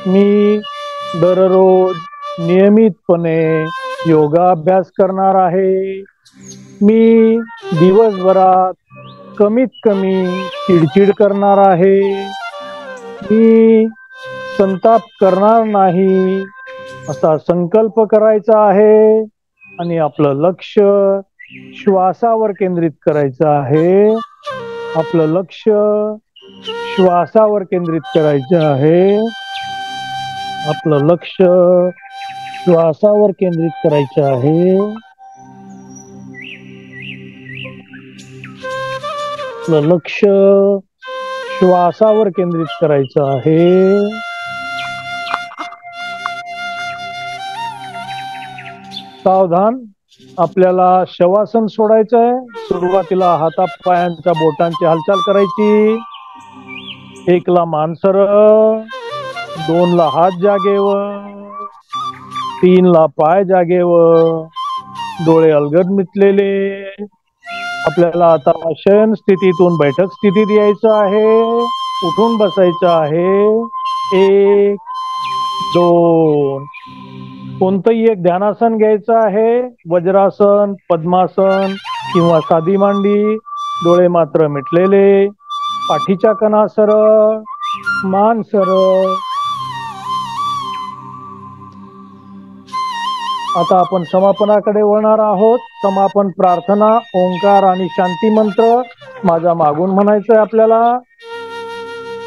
मी दररोज नियमितपणे योगाभ्यास करणार आहे. मी दिवसभरात कमीत कमी चिडचिड करणार आहे. मी संताप करणार नाही असा संकल्प करायचा आहे आणि आपलं लक्ष श्वासावर केंद्रित करायचं आहे. आपलं लक्ष श्वासावर केंद्रित करायचं आहे. आपलं लक्ष श्वासावर केंद्रित करायचं आहे. आपलं लक्ष श्वासावर केंद्रित करायचं आहे. सावधान, आपल्याला शवासन सोडायचं आहे. सुरुवातीला हातापायांच्या बोटांची हालचाल करायची. 1 ला मान सरळ, 2 ला हात जागेवर, 3 ला पाय जागेवर, डोळे अलगद मिटलेले. आपल्याला आता शयन स्थितीतून बैठक स्थितीत यायचं आहे. उठून बसायचं आहे. 1, 2, कोणतंही एक ध्यानासन घ्यायचं आहे. वज्रासन, पद्मासन किंवा साधी मांडी. डोळे मात्र मिटलेले. पाठीच्या कणा सरळ, मान सरळ. आता आपण समापनाकडे वळणार आहोत. समापन प्रार्थना, ओंकार आणि शांती मंत्र माझ्या मागून म्हणायचं आहे आपल्याला.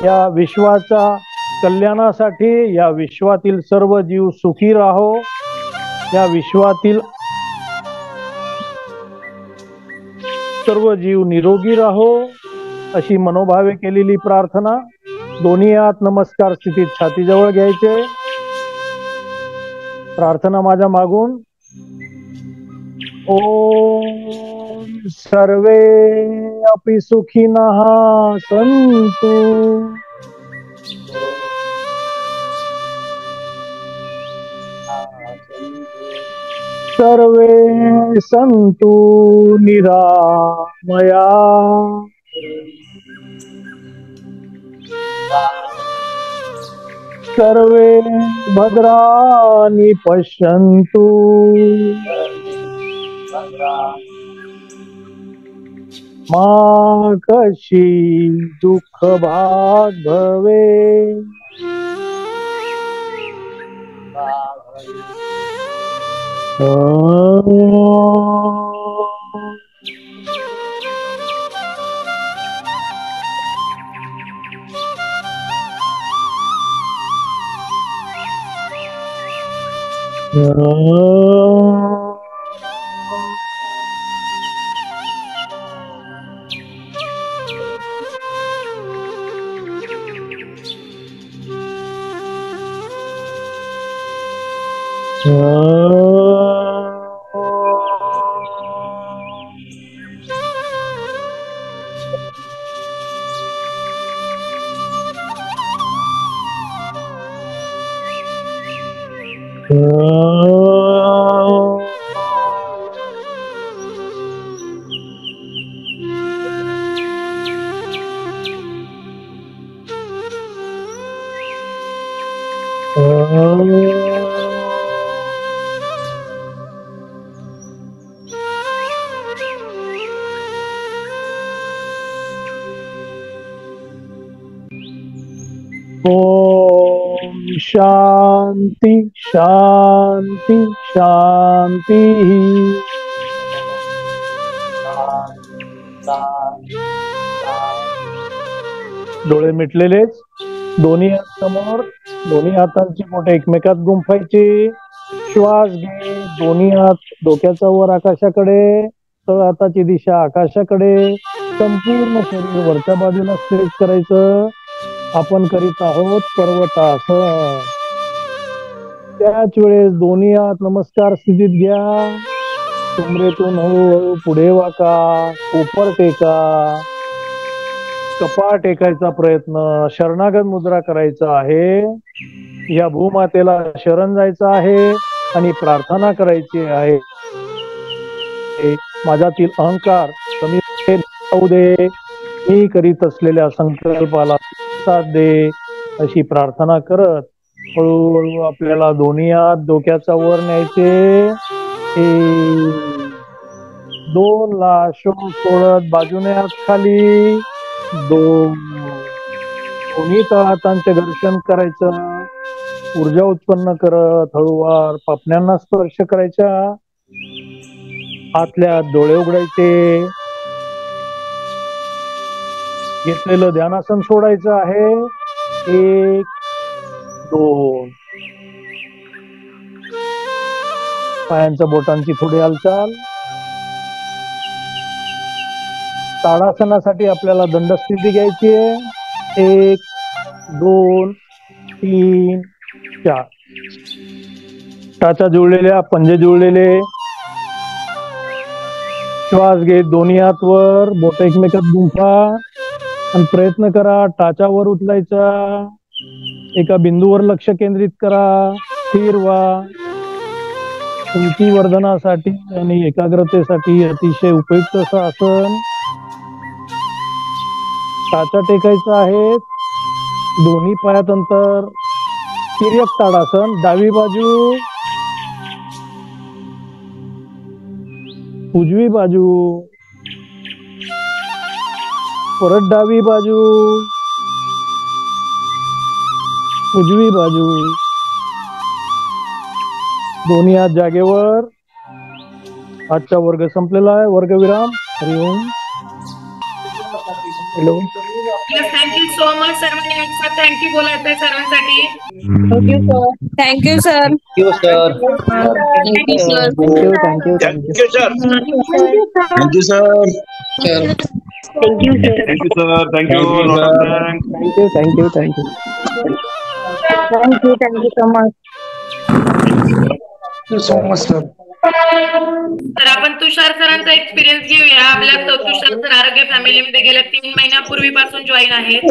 या विश्वाच्या कल्याणासाठी, या विश्वातील सर्व जीव सुखी राहो, या विश्वातील सर्व जीव निरोगी राहो, अशी मनोभावे केलेली प्रार्थना. दोन्ही हात नमस्कार स्थितीत छातीजवळ घ्यायचे. प्रार्थना माझ्या मागून. ओम सर्वे अपि सुखिनः सन्तु. सर्वे सन्तु निरामया. सर्वे भद्राणि पश्यन्तु. कशी दुःख भाग भवे ओम शांति शांति शांति। डोळे मिटलेलेच, दोन्ही हात समोर, दोन्ही हातांची बोटे एकमेकात गुंफायची. श्वास घे, दोन्ही हात डोक्याचा वर आकाशाकडे, तळ हाताची दिशा आकाशाकडे, संपूर्ण शरीर वरच्या बाजूला स्ट्रेच करायचं. आपण करीत आहोत पर्वतासन. त्याच वेळेस दोन्ही हात नमस्कार स्थितीत घ्या. कमरेतून हळूहळू पुढे वाका, उपर टेका, कपाळ टेकायचा प्रयत्न, शरणागत मुद्रा करायचा आहे. या भूमातेला शरण जायचं आहे आणि प्रार्थना करायची आहे. माझ्यातील अहंकार कमी होऊ दे, मी करीत असलेल्या संकल्पाला साथ दे, अशी प्रार्थना करत हळूहळू आपल्याला दोन्ही हात डोक्याचा वर न्यायचे. 2 ला श्वास सोडत बाजूने हात खाली, 2, दोन्ही तळहातांचे घर्षण करायचं. ऊर्जा उत्पन्न करत हळूवार पापण्यांना स्पर्श करायच्या. आतल्या डोळे उघडायचे. घेतलेलं ध्यानासन सोडायचं आहे. 1, 2, पायांच्या बोटांची थोडी हालचाल. ताडासनासाठी आपल्याला दंडस्थिती घ्यायची आहे. 1, 2, 3, 4. टाचा जुळलेल्या, पंजे जुळलेले. श्वास घेत दोन्ही हात वर, बोट एकमेकात गुंफा आणि प्रयत्न करा टाचावर उचलायचा. एका बिंदूवर लक्ष केंद्रित करा. स्थिर व्हा. उंची वर्धनासाठी आणि एकाग्रतेसाठी अतिशय उपयुक्त असं आसन. टाचा टेकायचा आहे. दोन्ही पायात अंतर. तिर्यक ताडासन. डावी बाजू, उजवी बाजू, परत डावी बाजू, उजवी बाजू. दोन्ही हात जागेवर. आजचा वर्ग संपलेला आहे. वर्गविराम. हरिओम. हॅलो. थँक्यू सो मच सर्वांनी. एकसाथ थँक्यू बोलायचंय सर्वांसाठी. Thank you sir. Thank you sir. Thank you sir. Thank you sir. Thank you sir. Thank you sir. Thank you sir. Thank you sir. Thank you. Thank you thank you. Thank you so much. So much sir. तर आपण तुषार सरांचा एक्सपिरियन्स घेऊया. आपल्या तुषार sir आरोग्य फॅमिलीमध्ये गेल्या 3 महिन्यापूर्वीपासून जॉईन आहेत.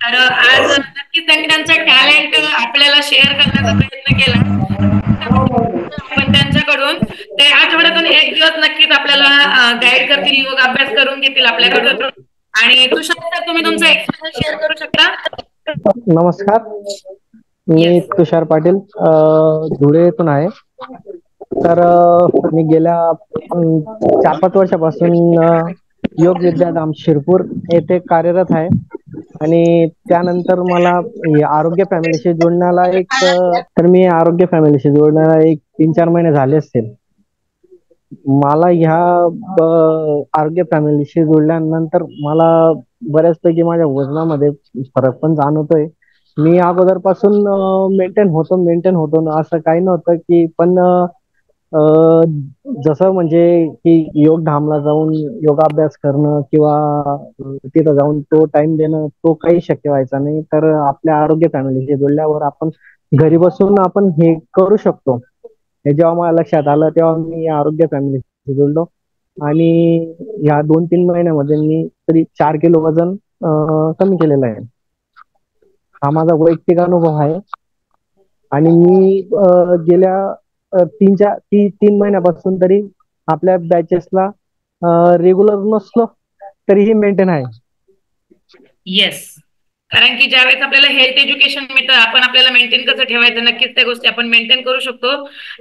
तर आज नक्कीच त्यांनी त्यांचा टॅलेंट आपल्याला शेअर करण्याचा प्रयत्न केला. आपण त्यांच्याकडून ते आठवड्यातून 1 दिवस नक्कीच आपल्याला गाईड करतील, योग अभ्यास करून घेतील आपल्याकडून. आणि तुषार सर, तुम्ही तुमचा एक्सपिरियन्स शेअर करू शकता? नमस्कार, मी तुषार पाटील धुळेतून आहे. तर मी गेल्या 4-5 वर्षापासून योग विद्याधाम शिरपूर येथे कार्यरत आहे आणि त्यानंतर मला आरोग्य फॅमिलीशी जोडण्याला तर मी आरोग्य फॅमिलीशी जोडण्याला 3-4 महिने झाले असतील. मला ह्या आरोग्य फॅमिलीशी जोडल्यानंतर मला बऱ्याचपैकी माझ्या वजनामध्ये फरक पण जाणवतोय. मी अगोदरपासून मेंटेन होतो असं काही नव्हतं की पण जसं म्हणजे की योग धामला जाऊन योगाभ्यास करणं किंवा तिथं जाऊन तो टाइम देणं तो काही शक्य व्हायचा नाही. तर आपल्या आरोग्य फॅमिलीशी जोडल्यावर आपण घरी बसून आपण हे करू शकतो. हे जेव्हा मला लक्षात आलं तेव्हा मी आरोग्य फॅमिलीशी जोडलो आणि या 2-3 महिन्यामध्ये मी तरी 4 किलो वजन कमी केलेलं आहे. हा माझा वैयक्तिक अनुभव आहे आणि मी गेल्या 3 महिन्यापासून तरी आपल्या बॅचेसला रेग्युलर नसलो तरीही मेंटेन आहे. येस, कारण की ज्यावेळेस आपल्याला हेल्थ एज्युकेशन मिळतं आपण आपल्याला मेंटेन कसं ठेवायचं नक्कीच त्या गोष्टी आपण मेंटेन करू शकतो.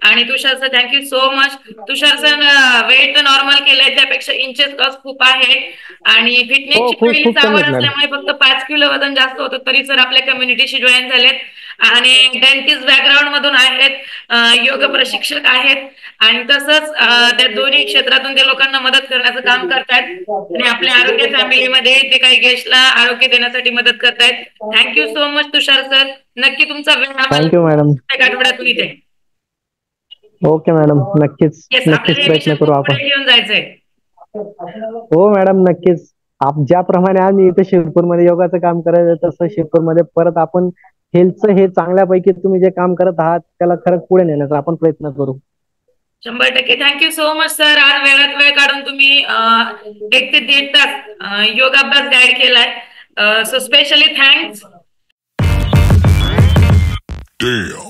आणि तुषार सर थँक्यू सो मच. तुषार सर वेट नॉर्मल केलंय त्यापेक्षा इंचेस लॉस खूप आहे आणि फिटनेसची पहिलीच आवड असल्यामुळे फक्त 5 किलो वजन जास्त होतं तरी सर आपल्या कम्युनिटीशी जॉईन झालेत आणि डेंटिस्ट बॅकग्राऊंड मधून आहेत, योग प्रशिक्षक आहेत आणि तसंच त्या दोन्ही क्षेत्रातून ते लोकांना मदत करण्याचं काम करतात आणि आपल्या आरोग्य फॅमिलीमध्ये ते काही गेस्टला आरोग्य देण्यासाठी मदत करतायत. थँक्यू सो मच तुषार सर. नक्की तुमचा वेळ थँक्यू मॅडम. आठवड्यातून इथे. ओके मॅडम, नक्कीच प्रयत्न करू आपण. घेऊन जायचंय. हो मॅडम, नक्कीच. ज्याप्रमाणे आम्ही इथे शिरपूरमध्ये योगाचं काम करायचं तसं शिरपूरमध्ये परत आपण हेल्थचं हे चांगल्यापैकी तुम्ही जे काम करत आहात त्याला खरंच पुढे नेण्याचा आपण प्रयत्न करू. 100% थँक्यू सो मच सर. आज वेळात वेळ काढून तुम्ही 1 ते 1.5 तास योगाभ्यास गाईड केलाय. So specially thanks. Damn.